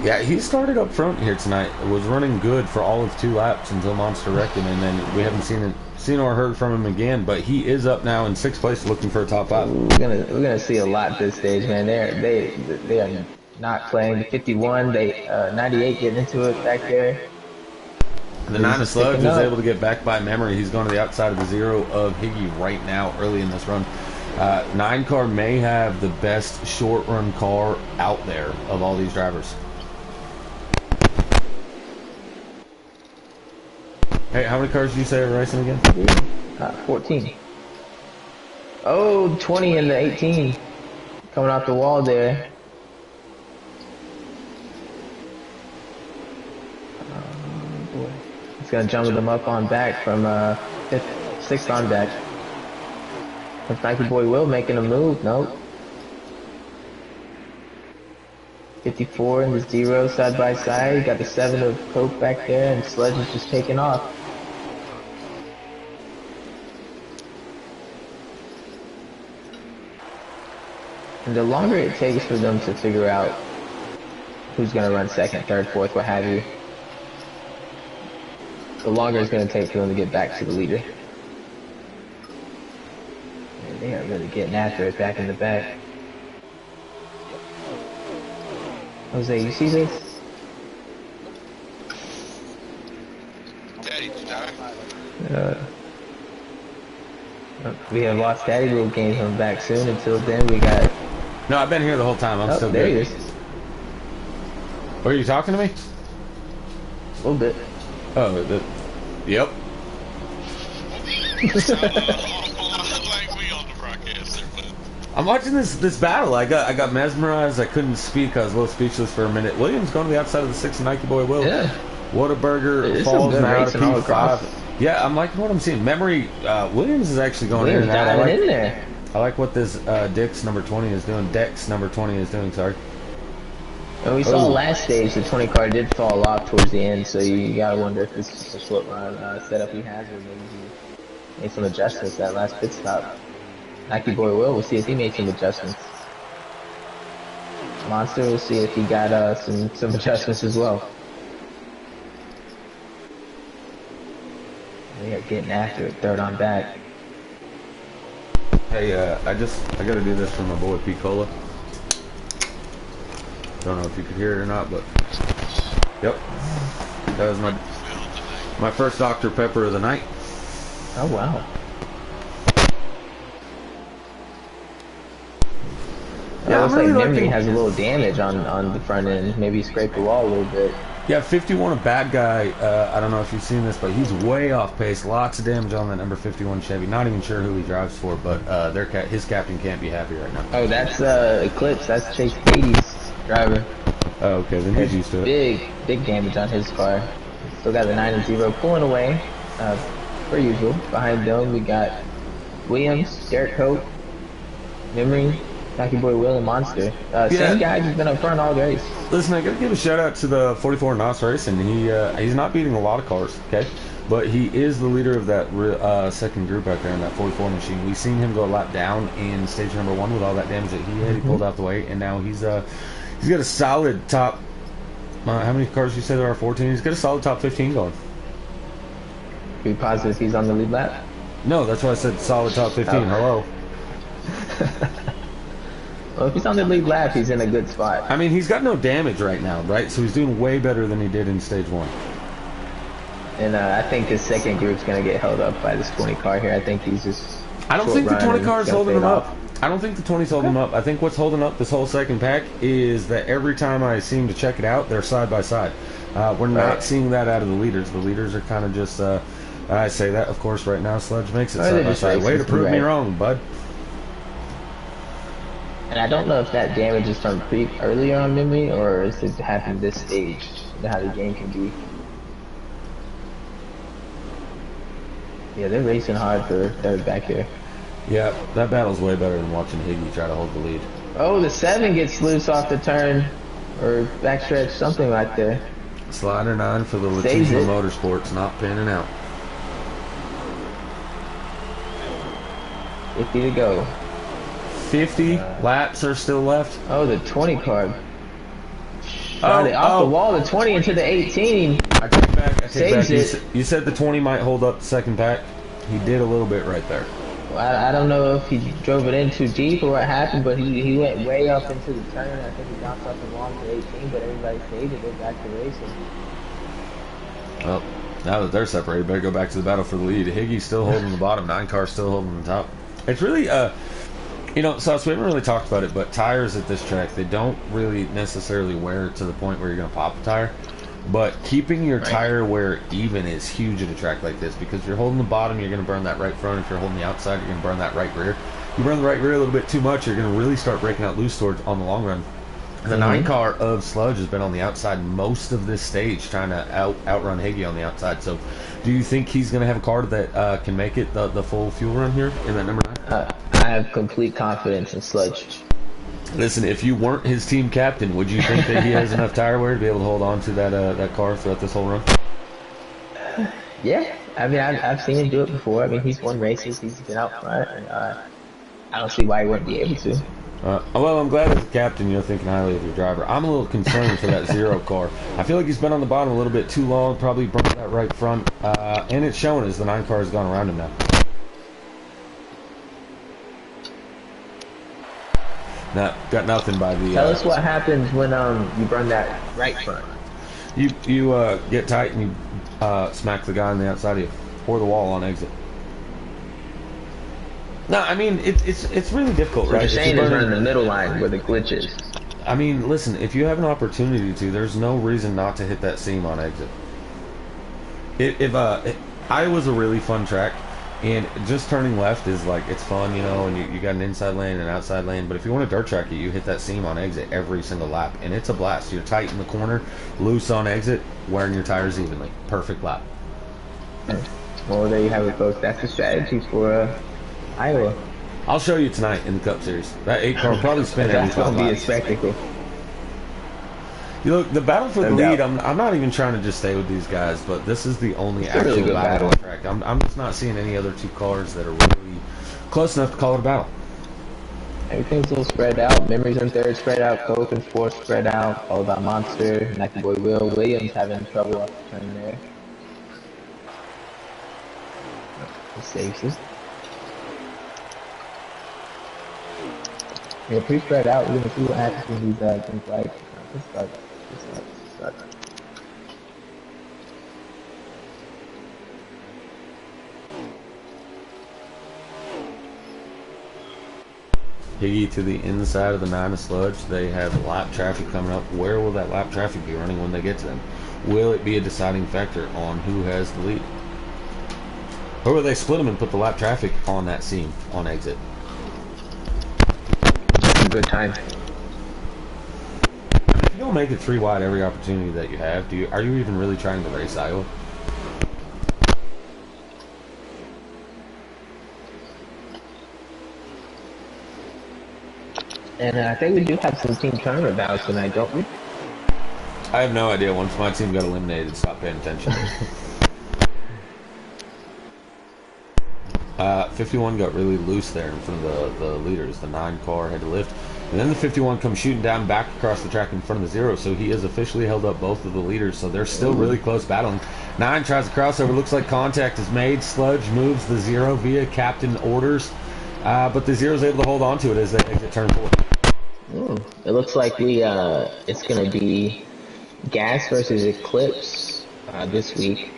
S2: Yeah, he started up front here tonight. Was running good for all of 2 laps until Monster wrecked him, and then we haven't seen or heard from him again, but he is up now in 6th place looking for a top 5.
S3: We're gonna see a lot this stage, man. They are not playing. The 51, 98 getting into it back there.
S2: The 9 of Sludge is able to get back by memory. He's going to the outside of the 0 of Higgy right now early in this run. 9 car may have the best short run car out there of all these drivers. Hey, how many cars do you say are racing again?
S3: 14. Oh, 20 and the 18. Coming off the wall there. Boy. He's going to jump them up on back from 5th, 6th on back. Looks like the boy Will making a move. Nope. 54 and the 0 side by side. Got the 7 of Coke back there, and Sludge is just taking off. And the longer it takes for them to figure out who's going to run 2nd, 3rd, 4th, what have you, the longer it's going to take for them to get back to the leader. And they are really getting after it back in the back. Jose, you see this?
S5: Daddy, did you die?
S3: We have lost Daddy. We'll gain him back soon. Until then, we got...
S2: No, I've been here the whole time. I'm still
S3: there
S2: good.
S3: He is.
S2: Are you talking to me?
S3: A little bit.
S2: Oh, yep. I'm watching this battle. I got mesmerized. I couldn't speak. I was a little speechless for a minute. Williams going to the outside of the 6 and Nike Boy Will.
S3: Yeah.
S2: Whataburger falls now to P5. Yeah, I'm liking what I'm seeing. Memory, Williams is actually going in and out. I like what this Dex number 20 is doing. Sorry.
S3: And we saw last stage the 20 car did fall off towards the end, so you gotta wonder if this is a short run setup he has, or maybe he made some adjustments that last pit stop. Nike Boy we'll see if he made some adjustments. Monster, we'll see if he got some adjustments as well. They are getting after it, 3rd on back.
S2: Hey, I gotta do this for my boy P. Cola. Don't know if you could hear it or not, but yep, that was my first Dr. Pepper of the night.
S3: Oh wow. Yeah, looks like Memory has a little damage on the front end. Maybe he scraped the wall a little bit.
S2: Yeah, 51, a bad guy. I don't know if you've seen this, but he's way off pace. Lots of damage on that number 51 Chevy. Not even sure who he drives for, but his captain can't be happy right now.
S3: Oh, that's Eclipse. That's Chase Beatty's driver.
S2: Oh, okay, then he's used to it.
S3: Big damage on his car. Still got the 9 and 0 pulling away, per usual. Behind them, we got Williams, Derek Hope, Memory, Nike Boy Will, and Monster. Same guy who's been up front all race.
S2: Listen, I gotta give a shout out to the 44 Nas Racing. He's not beating a lot of cars, okay? But he is the leader of that second group out there in that 44 machine. We've seen him go a lap down in stage number 1 with all that damage that he had. He pulled out the way, and now he's got a solid top. How many cars you say there are? 14. He's got a solid top 15 going.
S3: Are you positive he's on the lead lap?
S2: No, that's why I said solid top 15. Hello.
S3: Well, if he's on the lead lap, he's in a good spot.
S2: I mean, he's got no damage right now, right? So he's doing way better than he did in stage 1.
S3: And I think his second group's going to get held up by this 20 car here. I think he's just...
S2: I don't think the 20 car is holding him up. I don't think the 20's holding him up. I think what's holding up this whole second pack is that every time I seem to check it out, they're side by side. We're not seeing that out of the leaders. The leaders are kind of just... I say that, of course, right now. Sludge makes it side by side. Way to prove me wrong, bud.
S3: And I don't know if that damage is from earlier on Memory, or is it happening this stage, how the game can be. Yeah, they're racing hard for 3rd back here.
S2: Yeah, that battle's way better than watching Higgy try to hold the lead.
S3: Oh, the 7 gets loose off the turn, or backstretch, something right there.
S2: Slider 9 for the Latino Motorsports, not pinning out.
S3: 50 to go.
S2: 50 laps are still left.
S3: Oh, the 20 car. Off the wall, the 20 into the 18.
S2: I take back.
S3: Saves it.
S2: You said the 20 might hold up the second pack. He did a little bit right there.
S3: Well, I don't know if he drove it in too deep or what happened, but he went way up into the turn. I think he bounced off the wall to 18, but everybody faded it back to racing.
S2: Well, now that they're separated, better go back to the battle for the lead. Higgy's still holding the bottom, 9 still holding the top. It's really, you know, Sauce, we haven't really talked about it, but tires at this track, they don't really necessarily wear to the point where you're going to pop a tire. But keeping your tire wear even is huge at a track like this, because if you're holding the bottom, you're going to burn that right front. If you're holding the outside, you're going to burn that right rear. You burn the right rear a little bit too much, you're going to really start breaking out loose towards on the long run. The 9 of Sludge has been on the outside most of this stage, trying to outrun Higgy on the outside. So, do you think he's going to have a car that can make it the full fuel run here in that number 9?
S3: I have complete confidence in Sludge.
S2: Listen, if you weren't his team captain, would you think that he has enough tire wear to be able to hold on to that car throughout this whole run?
S3: Yeah, I mean, I've seen him do it before. I mean, he's won races, he's been out front, and I don't see why he wouldn't be able to.
S2: Well, I'm glad as a captain you're thinking highly of your driver. I'm a little concerned for that 0 car. I feel like he's been on the bottom a little bit too long, probably broke that right front, and it's showing as the 9 car has gone around him now. Got nothing by the...
S3: Tell us what happens when you burn that right front.
S2: You get tight and you smack the guy on the outside of you, or the wall on exit. No, I mean, it's really difficult, right?
S3: What you're saying is running the middle line where the glitch is.
S2: I mean, listen, if you have an opportunity to, there's no reason not to hit that seam on exit. Iowa's a really fun track, and just turning left is like, it's fun, you know, and you got an inside lane and an outside lane, but if you want to dirt track it, you hit that seam on exit every single lap, and it's a blast. You're tight in the corner, loose on exit, wearing your tires evenly. Perfect lap.
S3: Well, there you have it, folks. That's the strategy for Iowa.
S2: I'll show you tonight in the Cup Series. That 8 car will probably spin every 12 laps.
S3: That's going to be a spectacle.
S2: You look, the battle for the lead, I'm not even trying to just stay with these guys, but this is the only actual really battle on the track. I'm just not seeing any other 2 cars that are really close enough to call it a battle.
S3: Everything's a little spread out. Memories in 3rd spread out. Coke in 4th spread out. All about Monster. Nike Boy Williams having trouble off the turn there. He saves it. Yeah, pretty spread out. We're gonna see what happens when these things like this start.
S2: Higgy to the inside of the 9 of Sludge. They have lap traffic coming up. Where will that lap traffic be running when they get to them? Will it be a deciding factor on who has the lead? Or will they split them and put the lap traffic on that seam on exit?
S3: Good time.
S2: If you don't make it 3 wide every opportunity that you have, are you even really trying to race Iowa?
S3: And I think we do have some team tournament battles tonight, don't we?
S2: I have no idea. Once my team got eliminated, stop paying attention. 51 got really loose there in front of the leaders. The 9 car had to lift. And then the 51 comes shooting down back across the track in front of the 0, so he has officially held up both of the leaders, so they're still really close battling. 9 tries a crossover, looks like contact is made. Sludge moves the 0 via captain orders, but the 0 is able to hold on to it as they exit turn 4.
S3: It looks like it's going to be Gas versus Eclipse this week.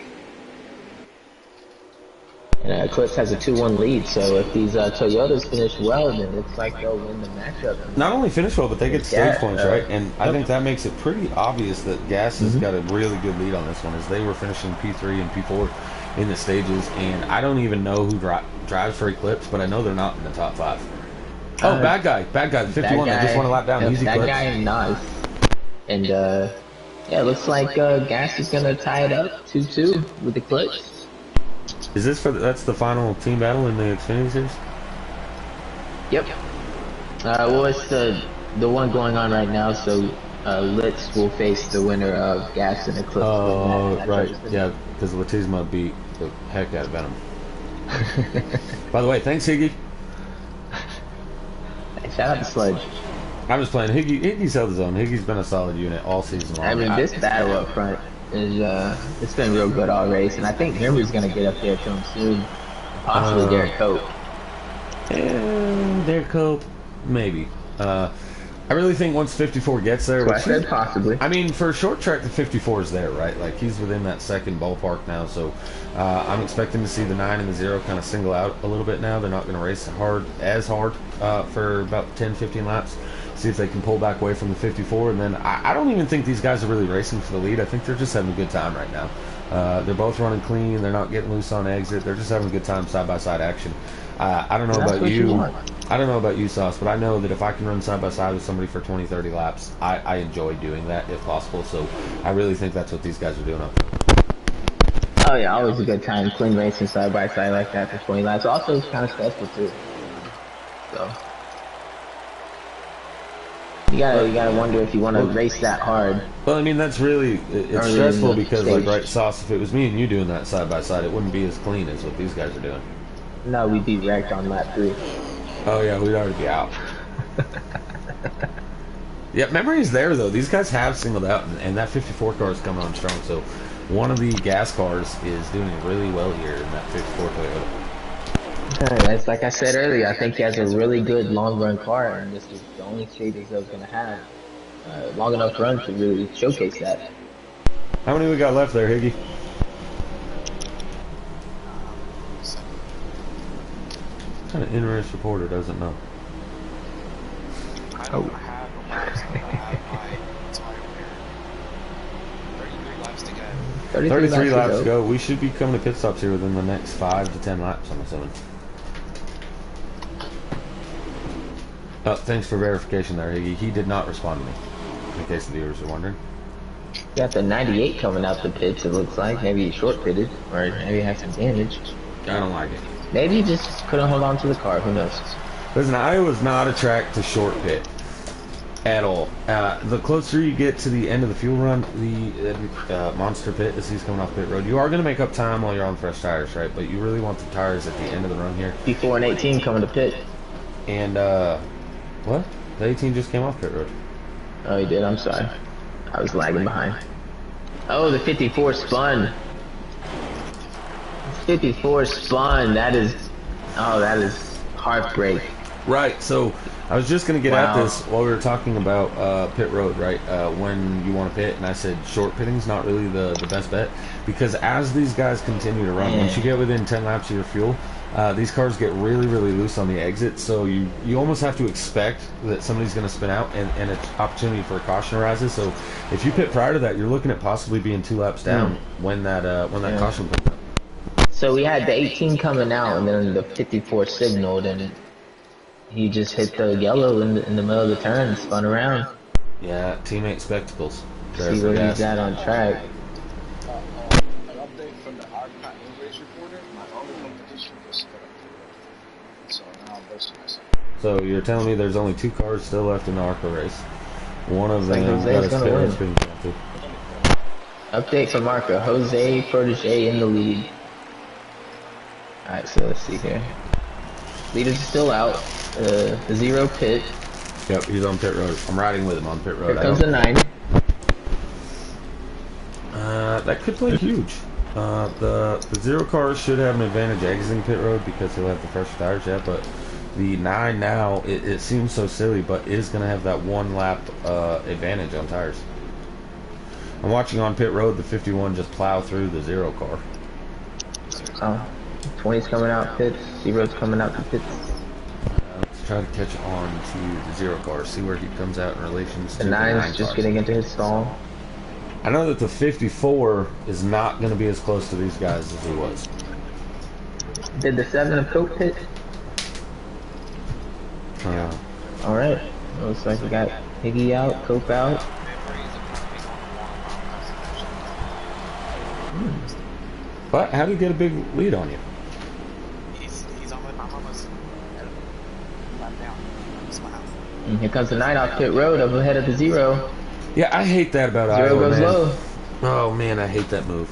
S3: And Eclipse has a 2-1 lead, so if these Toyotas finish well, then it looks like they'll win the matchup.
S2: Not only finish well, but they get stage points, right? And I think that makes it pretty obvious that Gas has got a really good lead on this one, as they were finishing P3 and P4 in the stages, and I don't even know who drives for Eclipse, but I know they're not in the top 5. Oh, bad guy, the 51 that just won a lap down. Easy
S3: that
S2: Eclipse.
S3: guy and Nas. And yeah, it looks like Gas is gonna tie it up 2-2 with Eclipse.
S2: Is this that's the final team battle in the Xfinity Series?
S3: Yep. Well, it's the one going on right now, so Litz will face the winner of Gas and Eclipse.
S2: Oh, right. Yeah, because Latisma beat the heck out of Venom. By the way, thanks, Higgy.
S3: Shout out to Sludge.
S2: I'm just playing. Higgy's held his own. Higgy's been a solid unit all season long.
S3: I mean, this battle up front is it's been real good all race, and I think Memory's gonna get up there to him soon. Possibly Derek Cope.
S2: Derek Cope, maybe. I really think once 54 gets there,
S3: That's why I said possibly.
S2: I mean, for a short track, the 54 is there, right? Like, he's within that second ballpark now, so I'm expecting to see the 9 and the 0 kind of single out a little bit now. They're not going to race as hard for about 10, 15 laps. See if they can pull back away from the 54, and then I don't even think these guys are really racing for the lead. I think they're just having a good time right now. They're both running clean. They're not getting loose on exit. They're just having a good time side-by-side action. I don't know about you. I don't know about you, Sauce, but I know that if I can run side-by-side with somebody for 20, 30 laps, I enjoy doing that if possible. So I really think that's what these guys are doing up there.
S3: Oh yeah, always a good time. Clean racing side-by-side like that for 20 laps. Also, it's kind of stressful too. So you gotta wonder if you want to race that hard.
S2: Well, I mean, that's really, it's stressful because, like, right, Sauce, if it was me and you doing that side-by-side, it wouldn't be as clean as what these guys are doing.
S3: No, we'd be wrecked on lap 3.
S2: Oh, yeah, we'd already be out. Yeah, memory is there, though. These guys have singled out, and that 54 car is coming on strong, so one of the gas cars is doing really well here in that 54 Toyota.
S3: That's like I said earlier, I think he has a really good long-run car, and this is the only stages I was going to have long enough run to really showcase that.
S2: How many we got left there, Higgy? What kind of interesting reporter doesn't know?
S5: I don't have a laps. I have my tire wear. 33 laps to go.
S2: 33 laps to go. We should be coming to pit stops here within the next 5 to 10 laps, I'm assuming. Oh, thanks for verification there, Higgy. He did not respond to me, in case the viewers are wondering.
S3: Got the 98 coming out the pits, it looks like. Maybe he short pitted, or maybe he had some damage.
S2: I don't like it.
S3: Maybe he just couldn't hold on to the car, who knows.
S2: Listen, Iowa's not a track to short pit at all. The closer you get to the end of the fuel run, the monster pit, as he's coming off pit road, you are going to make up time while you're on fresh tires, right? But you really want the tires at the end of the run here.
S3: Before an 18 coming to pit.
S2: And, what? The 18 just came off pit road.
S3: Oh, he did? I'm sorry. I was lagging behind. Oh, the 54 spun. 54 spun. That is heartbreak.
S2: Right, so I was just going to get at this while we were talking about pit road, right? When you want to pit, and I said short pitting's not really the best bet, because as these guys continue to run, once you get within 10 laps of your fuel, these cars get really, really loose on the exit, so you almost have to expect that somebody's going to spin out, and an opportunity for a caution arises. So if you pit prior to that, you're looking at possibly being 2 laps down when that caution comes out.
S3: So we had the 18 coming out, and then the 54 signaled, and he just hit the yellow in the middle of the turn and spun around.
S2: Yeah, teammate spectacles.
S3: See where he's at on track.
S1: An update from the Arcot race reporter. My only competition was split up. So now I'm racing myself.
S2: So you're telling me there's only 2 cars still left in the ARCA race. One of them got a spin penalty.
S3: Update from Marco. Jose Protege in the lead. Alright, so let's see here. Leader's still out. The 0 pit.
S2: Yep, he's on pit road. I'm riding with him on pit road.
S3: Here comes the 9.
S2: That could play huge. The 0 car should have an advantage exiting pit road because he'll have the fresher tires, yeah, but the 9 now, it seems so silly, but is going to have that 1 lap advantage on tires. I'm watching on pit road the 51 just plow through the 0 car.
S3: Oh, 20's coming out pits, 0's coming out the pits.
S2: Let's try to catch on to the 0 car, see where he comes out in relation to
S3: the 9's just getting into his stall.
S2: I know that the 54 is not going to be as close to these guys as he was.
S3: Did the 7 of Cope pit? Alright, looks like we got Higgy out, Cope out.
S2: But how did he get a big lead on you?
S5: He's almost, I'm almost lap down. Smile.
S3: And here comes the 9 off pit road up ahead of the 0.
S2: Yeah, I hate that about
S3: 0
S2: Iowa,
S3: goes
S2: man.
S3: low.
S2: Oh man, I hate that move.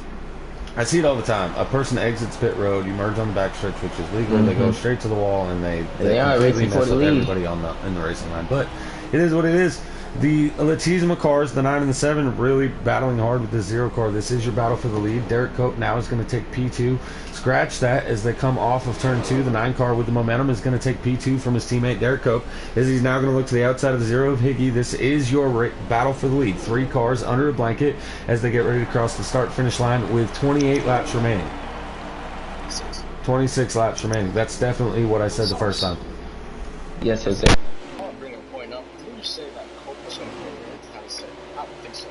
S2: I see it all the time. A person exits pit road, you merge on the backstretch, which is legal. They go straight to the wall, and they
S3: are
S2: completely
S3: racing for
S2: mess
S3: the
S2: up
S3: lead.
S2: everybody in the racing line. But it is what it is. The Latissimus cars, the 9 and the 7, really battling hard with the 0 car. This is your battle for the lead. Derek Cope now is going to take P2. Scratch that as they come off of turn 2. The 9 car with the momentum is going to take P2 from his teammate Derek Cope, as he's now going to look to the outside of the 0 of Higgy. This is your battle for the lead. 3 cars under a blanket as they get ready to cross the start-finish line with 28 laps remaining. 26 laps remaining. That's definitely what I said the first time.
S3: Yes, Jose.
S1: I want to bring a point up. Did you say that Cope was going to go there? I said, I don't think so.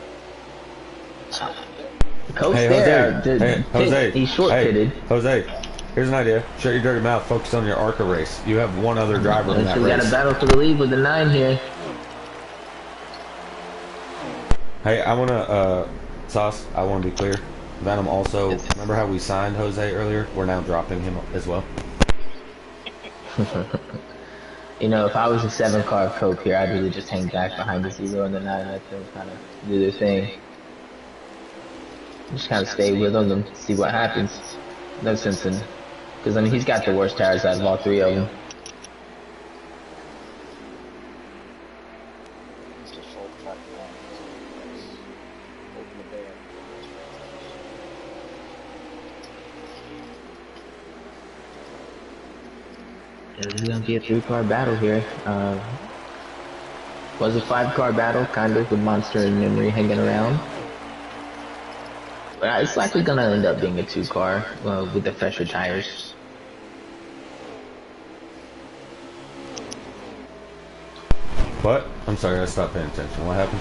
S3: Coach
S2: Hey,
S3: there.
S2: Jose. Hey, Jose.
S3: He's short-pitted.
S2: Hey, Jose. Here's an idea. Shut your dirty mouth. Focus on your ARCA race. You have one other driver in that
S3: We
S2: race.
S3: got a battle for the lead with the 9 here.
S2: Hey, I want to, Sauce, I want to be clear. Venom also, remember how we signed Jose earlier? We're now dropping him as well.
S3: You know, if I was a 7 car of Coke here, I'd really just hang back behind the 0 and the 9 and let them kind of do their thing. Just kind of stay with them and see what happens. No sense in, because I mean he's got the worst tires out of all 3 of them. This is gonna be a 3-car battle here. Was a 5-car battle, kind of, with Monster and Memory hanging around. But it's likely gonna end up being a 2-car with the fresher tires.
S2: What? I'm sorry, I stopped paying attention. What happened?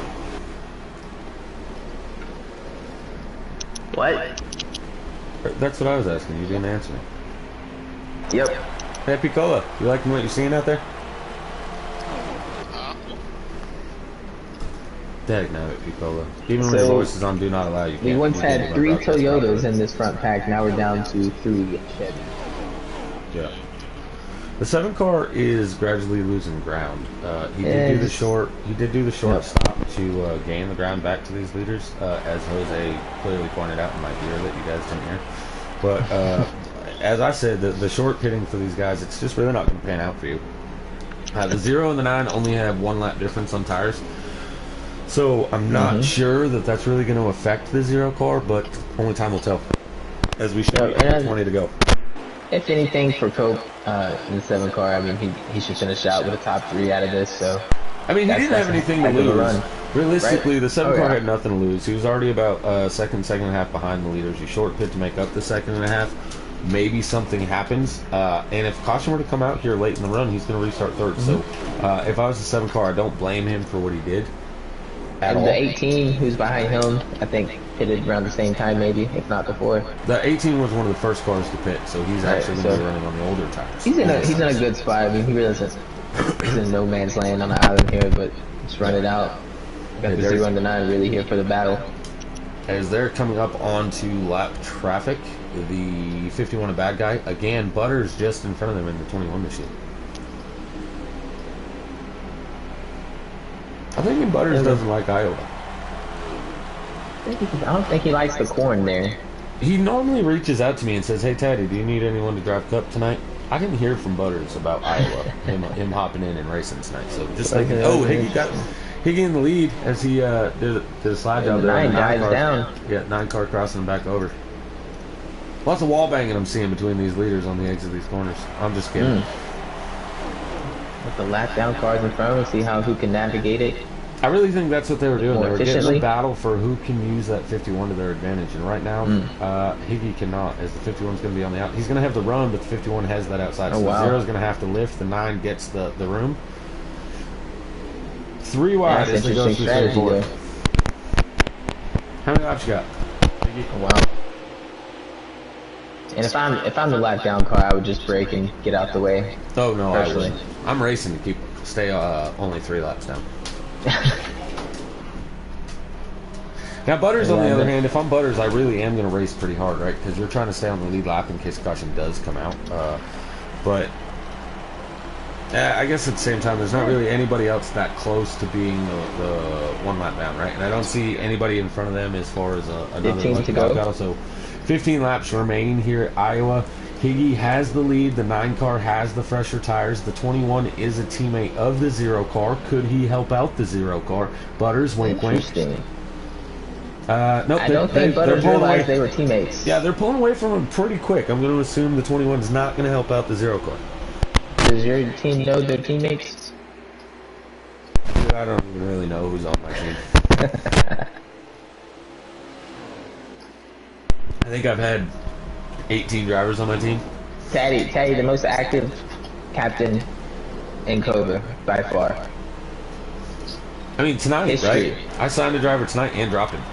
S3: What?
S2: That's what I was asking. You didn't answer me.
S3: Yep.
S2: Hey, Piccola, you liking what you're seeing out there? Dagnabbit, Piccola. Even when your voice is on Do Not Allow, you can't.
S3: We once had 3 Toyotas in this front pack, now we're down to 3 Chevys.
S2: Yeah. The 7 car is gradually losing ground. He did do the short. He did do the short stop to gain the ground back to these leaders, as Jose clearly pointed out in my ear that you guys didn't hear. But as I said, the short pitting for these guys, it's just really not going to pan out for you. The 0 and the 9 only have 1 lap difference on tires, so I'm not sure that that's really going to affect the 0 car, but only time will tell. As we should have 20 to go.
S3: If anything, for Cope in the 7 car, I mean, he should finish out with a top 3 out of this. So
S2: I mean, he didn't have anything to lose. Realistically,
S3: right?
S2: the 7 car had nothing to lose. He was already about second and a half behind the leaders. You short pit to make up the second and a half. Maybe something happens, and if caution were to come out here late in the run, he's going to restart third. So if I was the 7 car, I don't blame him for what he did.
S3: And the 18, who's behind him, I think pitted around the same time, maybe, if not before.
S2: The 18 was one of the first cars to pit, so he's actually going to be running on the older tires.
S3: He's in a good spot. I mean, he really doesn't. He's in no man's land on the island here, but just run it out. Got the 0 and the 9 really here for the battle.
S2: As they're coming up onto lap traffic, the 51 a bad guy again. Butters just in front of them in the 21 machine. I think Butters doesn't like Iowa.
S3: I don't think he likes the corn there.
S2: He normally reaches out to me and says, "Hey, Taddy, do you need anyone to drive Cup tonight?" I didn't hear from Butters about Iowa, him hopping in and racing tonight. So just thinking, Higgy got Higgy in the lead as he did a slide job there.
S3: 9 dives down.
S2: Yeah, 9 car crossing him back over. Lots of wall banging I'm seeing between these leaders on the edge of these corners. I'm just kidding.
S3: With the lap down cars in front of him, see who can navigate it.
S2: I really think that's what they were doing.
S3: More
S2: They were getting
S3: efficiently.
S2: a battle for who can use that 51 to their advantage. And right now, Higgy cannot, as the 51 is going to be on the out. He's going to have the run, but the 51 has that outside. So the 0 is going to have to lift. The 9 gets the room. 3 wide as they go through 34. How many laps you got? Higgy?
S3: Oh, wow. And if I'm the lap down car, I would just brake and get out the way.
S2: Oh no,
S3: personally.
S2: I wouldn't. I'm racing to stay only 3 laps down. Now Butters, on the other hand, if I'm Butters, I really am going to race pretty hard, right? Because you're trying to stay on the lead lap in case caution does come out. But I guess at the same time, there's not really anybody else that close to being the 1 lap down, right? And I don't see anybody in front of them as far as another
S3: 15 to go.
S2: battle. So 15 laps remaining here at Iowa. Higgy has the lead. The 9 car has the fresher tires. The 21 is a teammate of the 0 car. Could he help out the 0 car? Butters, wink, wink.
S3: Interesting.
S2: Nope,
S3: I don't think Butters realized they were teammates.
S2: Yeah, they're pulling away from him pretty quick. I'm going to assume the 21 is not going to help out the 0 car.
S3: Does your team know their teammates?
S2: I don't even really know who's on my team. I think I've had 18 drivers on my team.
S3: Taddy, the most active captain in Cobra by far.
S2: I mean, tonight,
S3: History.
S2: right? I signed a driver tonight and dropped him.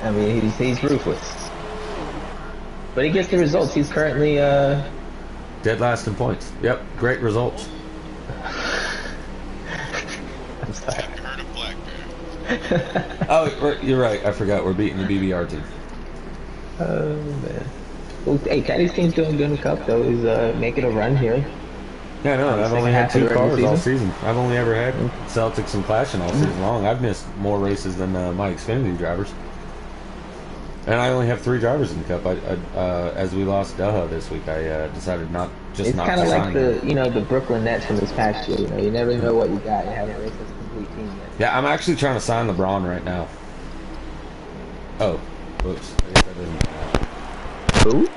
S3: I mean, he's ruthless. But he gets the results. He's currently,
S2: dead last in points. Yep, great results.
S3: I'm sorry.
S5: Heard of Black Bear.
S2: Oh, you're right. I forgot. We're beating the BBR team.
S3: Oh, man. Well, hey, Taddy's team's doing good in the Cup, though. He's making a run here.
S2: Yeah, no, I've only had 2 cars all season. I've only ever had Celtics and Clashing all season long. I've missed more races than my Xfinity drivers. And I only have 3 drivers in the Cup. As we lost Daha this week, I decided not to sign.
S3: It's kind of like the Brooklyn Nets from this past year. You never know what you got. You haven't raced as a complete team yet.
S2: Yeah, I'm actually trying to sign LeBron right now. Oh, oops. I guess I didn't.
S3: Who?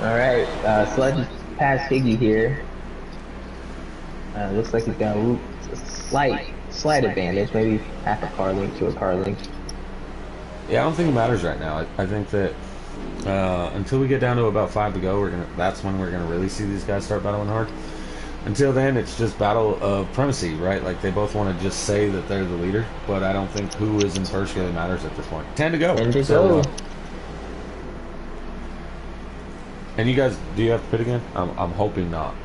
S3: All right, Sludge past Higgy here. Looks like he's got a slight advantage, maybe half a car length to a car length.
S2: Yeah, I don't think it matters right now. I think that until we get down to about 5 to go, that's when we're gonna really see these guys start battling hard. Until then, it's just battle of primacy, right? Like they both want to just say that they're the leader, but I don't think who is in first really matters at this point. 10 to go.
S3: 10 to go.
S2: And you guys, do you have to pit again? I'm hoping not.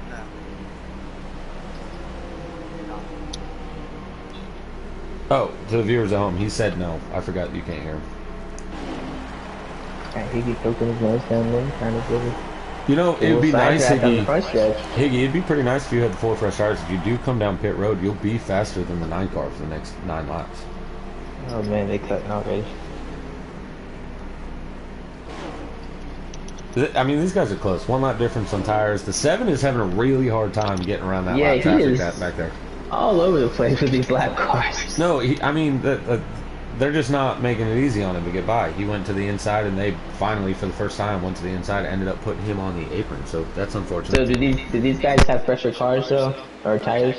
S2: Oh, to the viewers at home, he said no. I forgot you can't hear him.
S3: Higgy poking his nose down there, kind of really.
S2: You know, it would be nice, Higgy.
S3: Higgy,
S2: it'd be pretty nice if you had the 4 fresh tires. If you do come down pit road, you'll be faster than the 9 car for the next 9 laps.
S3: Oh man, they cutting already.
S2: I mean, these guys are close. 1 lap difference on tires. The 7 is having a really hard time getting around that lap traffic back there.
S3: All over the place with these lap cars.
S2: No, I mean, they're just not making it easy on him to get by. He went to the inside, and they finally, for the first time, went to the inside, ended up putting him on the apron. So that's unfortunate.
S3: So did these guys have fresher cars though, or tires?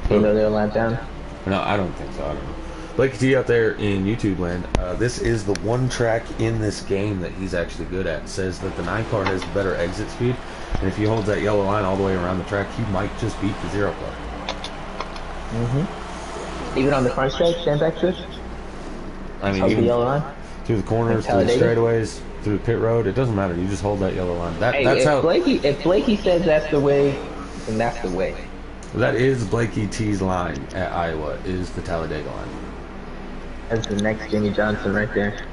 S3: Even though they're a lap down.
S2: No, I don't think so. I don't know. Blake T out there in YouTube land, this is the one track in this game that he's actually good at. It says that the 9 car has better exit speed, and if he holds that yellow line all the way around the track, he might just beat the 0 car.
S3: Even on the front stretch, stand back stretch?
S2: I mean, even the yellow line? Through the corners, through the straightaways, through the pit road, it doesn't matter. You just hold that yellow line.
S3: If Blakey says that's the way, then that's the way.
S2: That is Blakey T's line at Iowa, is the Talladega line.
S3: That's the next Jimmy Johnson right there.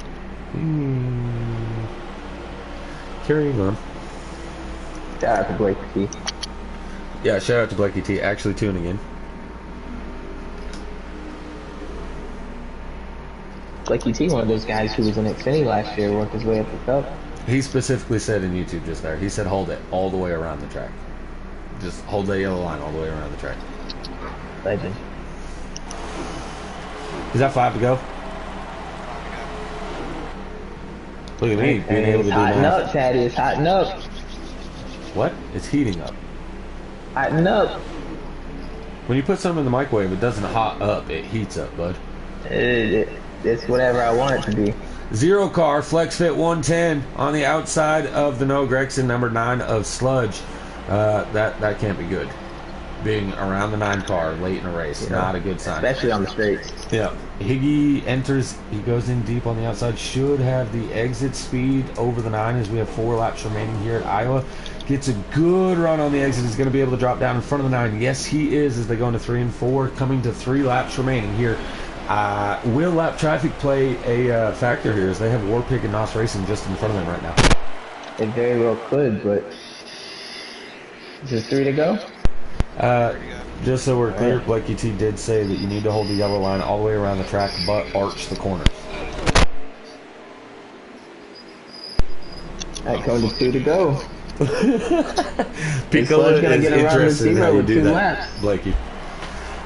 S2: Carrying on.
S3: Shout out to Blakey T.
S2: Yeah, shout out to Blakey T. Actually tuning in.
S3: Blakey T, one of those guys who was in Xfinity last year, worked his way up the Cup.
S2: He specifically said in YouTube just there, he said hold it all the way around the track. Just hold that yellow line all the way around the track.
S3: Legend.
S2: Is that 5 to go? Look at me being able to do that.
S3: Hotting up, Taddy. It's hotting up.
S2: What? It's heating up.
S3: Hotting up.
S2: When you put something in the microwave, it doesn't hot up, it heats up, bud.
S3: It's whatever I want it to be.
S2: 0 car, flex fit 110 on the outside of the No Gregson, number 9 of Sludge. That can't be good. Being around the 9 car late in a race, not a good sign.
S3: Especially on the straights.
S2: Yeah. Higgy enters, he goes in deep on the outside, should have the exit speed over the 9 as we have 4 laps remaining here at Iowa. Gets a good run on the exit, he's going to be able to drop down in front of the 9. Yes, he is, as they go into 3 and 4, coming to 3 laps remaining here. Will lap traffic play a factor here, as they have Warpig and Nos Racing just in front of them right now?
S3: It very well could, but is it 3 to go?
S2: Just so we're clear, Blakey T did say that you need to hold the yellow line all the way around the track, but arch the corners.
S3: Alright, going to 2 to go.
S2: Piccolo
S3: gonna
S2: is
S3: get around the
S2: interested in how
S3: zero
S2: you
S3: with
S2: do
S3: 2
S2: that,
S3: laps.
S2: Blakey.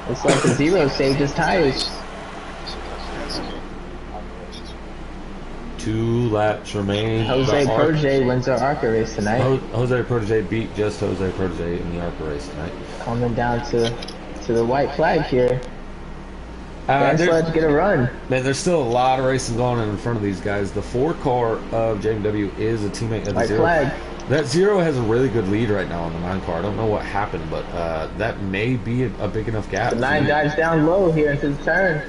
S3: Looks like the zero saved his tires.
S2: 2 laps remain.
S3: Jose Protege wins our ARCA race tonight.
S2: Jose Protege beat just Jose Protege in the ARCA race tonight.
S3: Coming down to the white flag here. Let's get a run.
S2: Man, there's still a lot of racing going on in front of these guys. The 4 car of JMW is a teammate of the
S3: White
S2: 0.
S3: flag.
S2: That 0 has a really good lead right now on the 9 car. I don't know what happened, but that may be a big enough gap.
S3: The 9 dives down low here into the turn.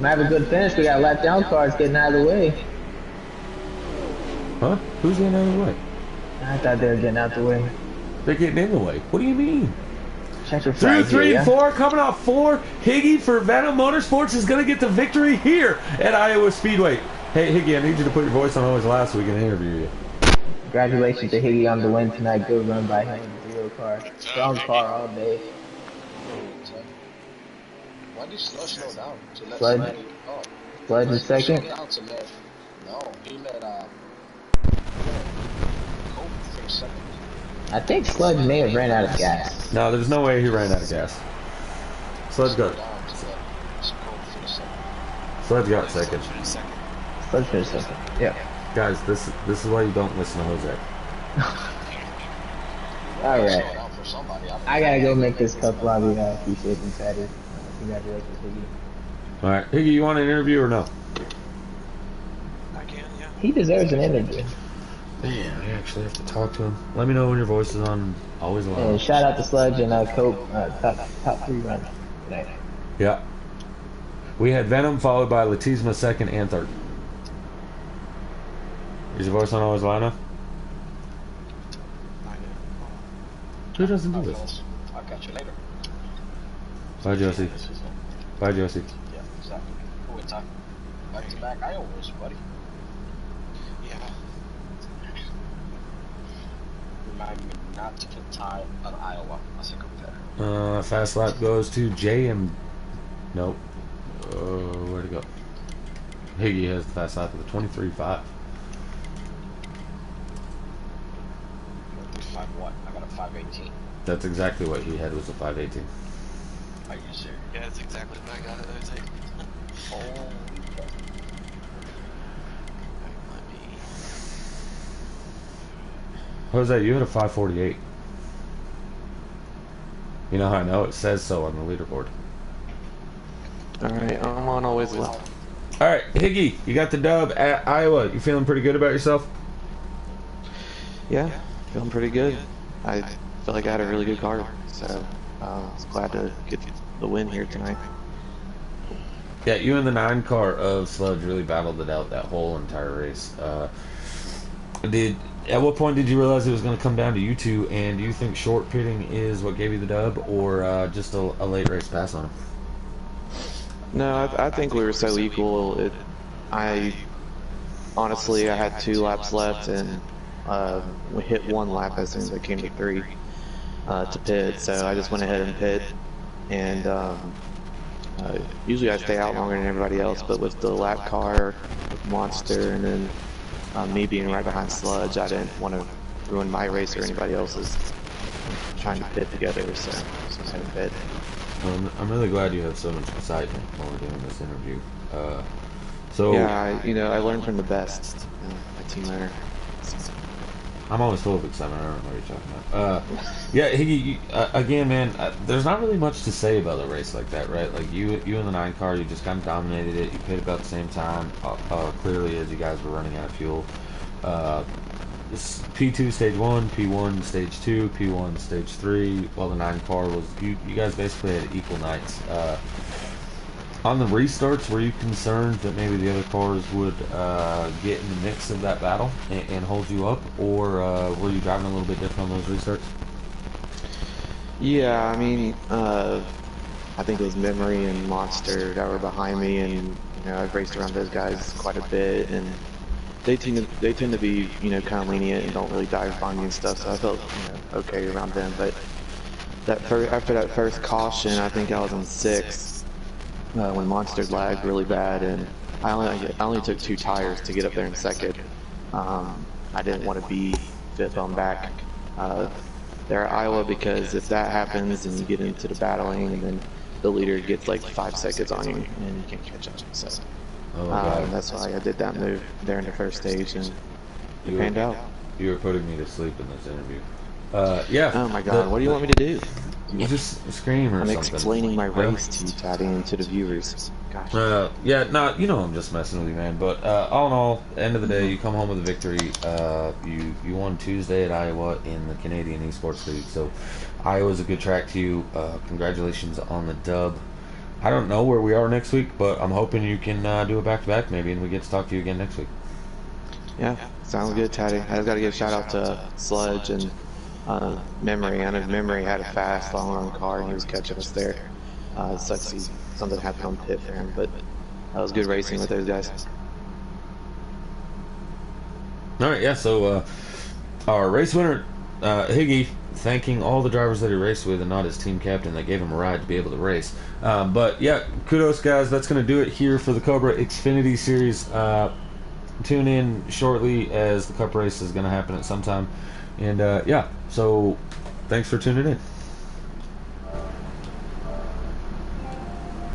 S3: Might have a good finish. We got lap down cars getting out of the way.
S2: Huh? Who's getting out of the way?
S3: I thought they were getting out the way.
S2: They're getting in the way. What do you mean?
S3: Checker
S2: Through
S3: flag
S2: 3
S3: here,
S2: and 4, coming off 4. Higgy for Venom Motorsports is going to get the victory here at Iowa Speedway. Hey, Higgy, I need you to put your voice on Always Last so we can interview you.
S3: Congratulations to Higgy on the win tonight. Good run by him. 0 car. Strong car all day.
S1: Why did Sludge slow down? To let
S3: Sludge.
S1: somebody up.
S3: Sludge in second.
S1: Down to let, no, he let Cobra finish second.
S3: I think Sludge may have ran out of gas.
S2: No, there's no way he ran out of gas. Sludge got second.
S3: Sludge finished second. Yeah.
S2: Guys, this is why you don't listen to Jose.
S3: Alright. I gotta go make this cup lobby. I appreciate it, Fatty. Congratulations, Higgy.
S2: Alright, Higgy, you want an interview or no?
S5: I can, yeah.
S3: He deserves an interview.
S2: Man, I actually have to talk to him. Let me know when your voice is on. Always
S3: And
S2: loud.
S3: shout out to Sludge and Cope, top 3 run tonight.
S2: Yeah. We had Venom followed by Latisma second and third. Is your voice on Always Loud now? Who doesn't do this?
S1: I'll catch you later.
S2: Bye, Josie. Bye, Josie.
S1: Yeah, exactly. Cool time. Back to back Iowas, buddy.
S5: Yeah.
S1: Remind me not to get tired of Iowa. I'll say competitor.
S2: Fast lap goes to JM. Nope. Where'd it go? Higgy has the fast lap with a 23.5.
S1: 5 what? I got a 518.
S2: That's exactly what he had, was a 518.
S1: Are you serious?
S5: Yeah, that's exactly what I got at those eight.
S1: Oh,
S5: Let me...
S2: Jose, you had a 548. You know how I know? It says so on the leaderboard.
S6: Alright, I'm on Always Loud.
S2: Alright, Higgy, you got the dub at Iowa. You feeling pretty good about yourself?
S6: Yeah, feeling pretty good. I feel like I had a really good car, so I was glad to get the win here tonight.
S2: Yeah, you and the 9 car of Sludge really battled it out that whole entire race. At what point did you realize it was going to come down to you two, and do you think short pitting is what gave you the dub, or just a late race pass on him?
S6: No, I think we were so equal. Honestly, I had 2 laps left, and we hit 1 lap as soon as I came to 3 to pit, so I just went ahead and pit. And usually I stay out longer than everybody else, but with the lap car, with Monster, and then me being right behind Sludge, I didn't want to ruin my race or anybody else's. Trying to pit together, so I had to pit.
S2: I'm really glad you have so much excitement while we're doing this interview.
S6: Yeah, I learned from the best. My team leader.
S2: I'm always full of excitement. I don't know what you're talking about. Yeah, Higgy, again, man, there's not really much to say about a race like that, right? Like, you and the 9 car, you just kind of dominated it. You pit about the same time, clearly, as you guys were running out of fuel. P2 stage 1, P1 stage 2, P1 stage 3, while the 9 car was, you guys basically had equal nights. On the restarts, were you concerned that maybe the other cars would get in the mix of that battle and hold you up, or were you driving a little bit different on those restarts?
S6: Yeah, I mean, I think it was Memory and Monster that were behind me, and I've raced around those guys quite a bit, and they tend to be kind of lenient and don't really dive on you and stuff, so I felt okay around them. But after that first caution, I think I was on 6. When Monster lagged really bad, and I only took 2 tires to get up there in second. I didn't want to be fifth on back there at Iowa, because if that happens and you get into the battling, and then the leader gets like 5 seconds on you and you can't catch up. So that's why I did that move there in the first stage, and it panned out.
S2: You were putting me to sleep in this interview. Yeah.
S6: Oh my God, what do you want me to do?
S2: You just scream or something.
S6: I'm explaining my race to you, Taddy, and to the viewers. Gosh.
S2: Yeah, no, you know I'm just messing with you, man. But all in all, end of the day, you come home with a victory. You won Tuesday at Iowa in the Canadian Esports League, so Iowa's a good track to you. Congratulations on the dub. I don't know where we are next week, but I'm hoping you can do a back-to-back maybe, and we get to talk to you again next week.
S6: Yeah, sounds good, Taddy. I just got to give a shout-out to Sludge and Memory. I know Memory had a fast long-run car, and he was catching us there. It sucks something happened on pit for him, but that was good racing with those guys.
S2: All right, yeah, so our race winner, Higgy, thanking all the drivers that he raced with and not his team captain that gave him a ride to be able to race. But yeah, kudos, guys. That's going to do it here for the Cobra Xfinity Series. Tune in shortly, as the Cup race is going to happen at some time. And yeah, so thanks for tuning in.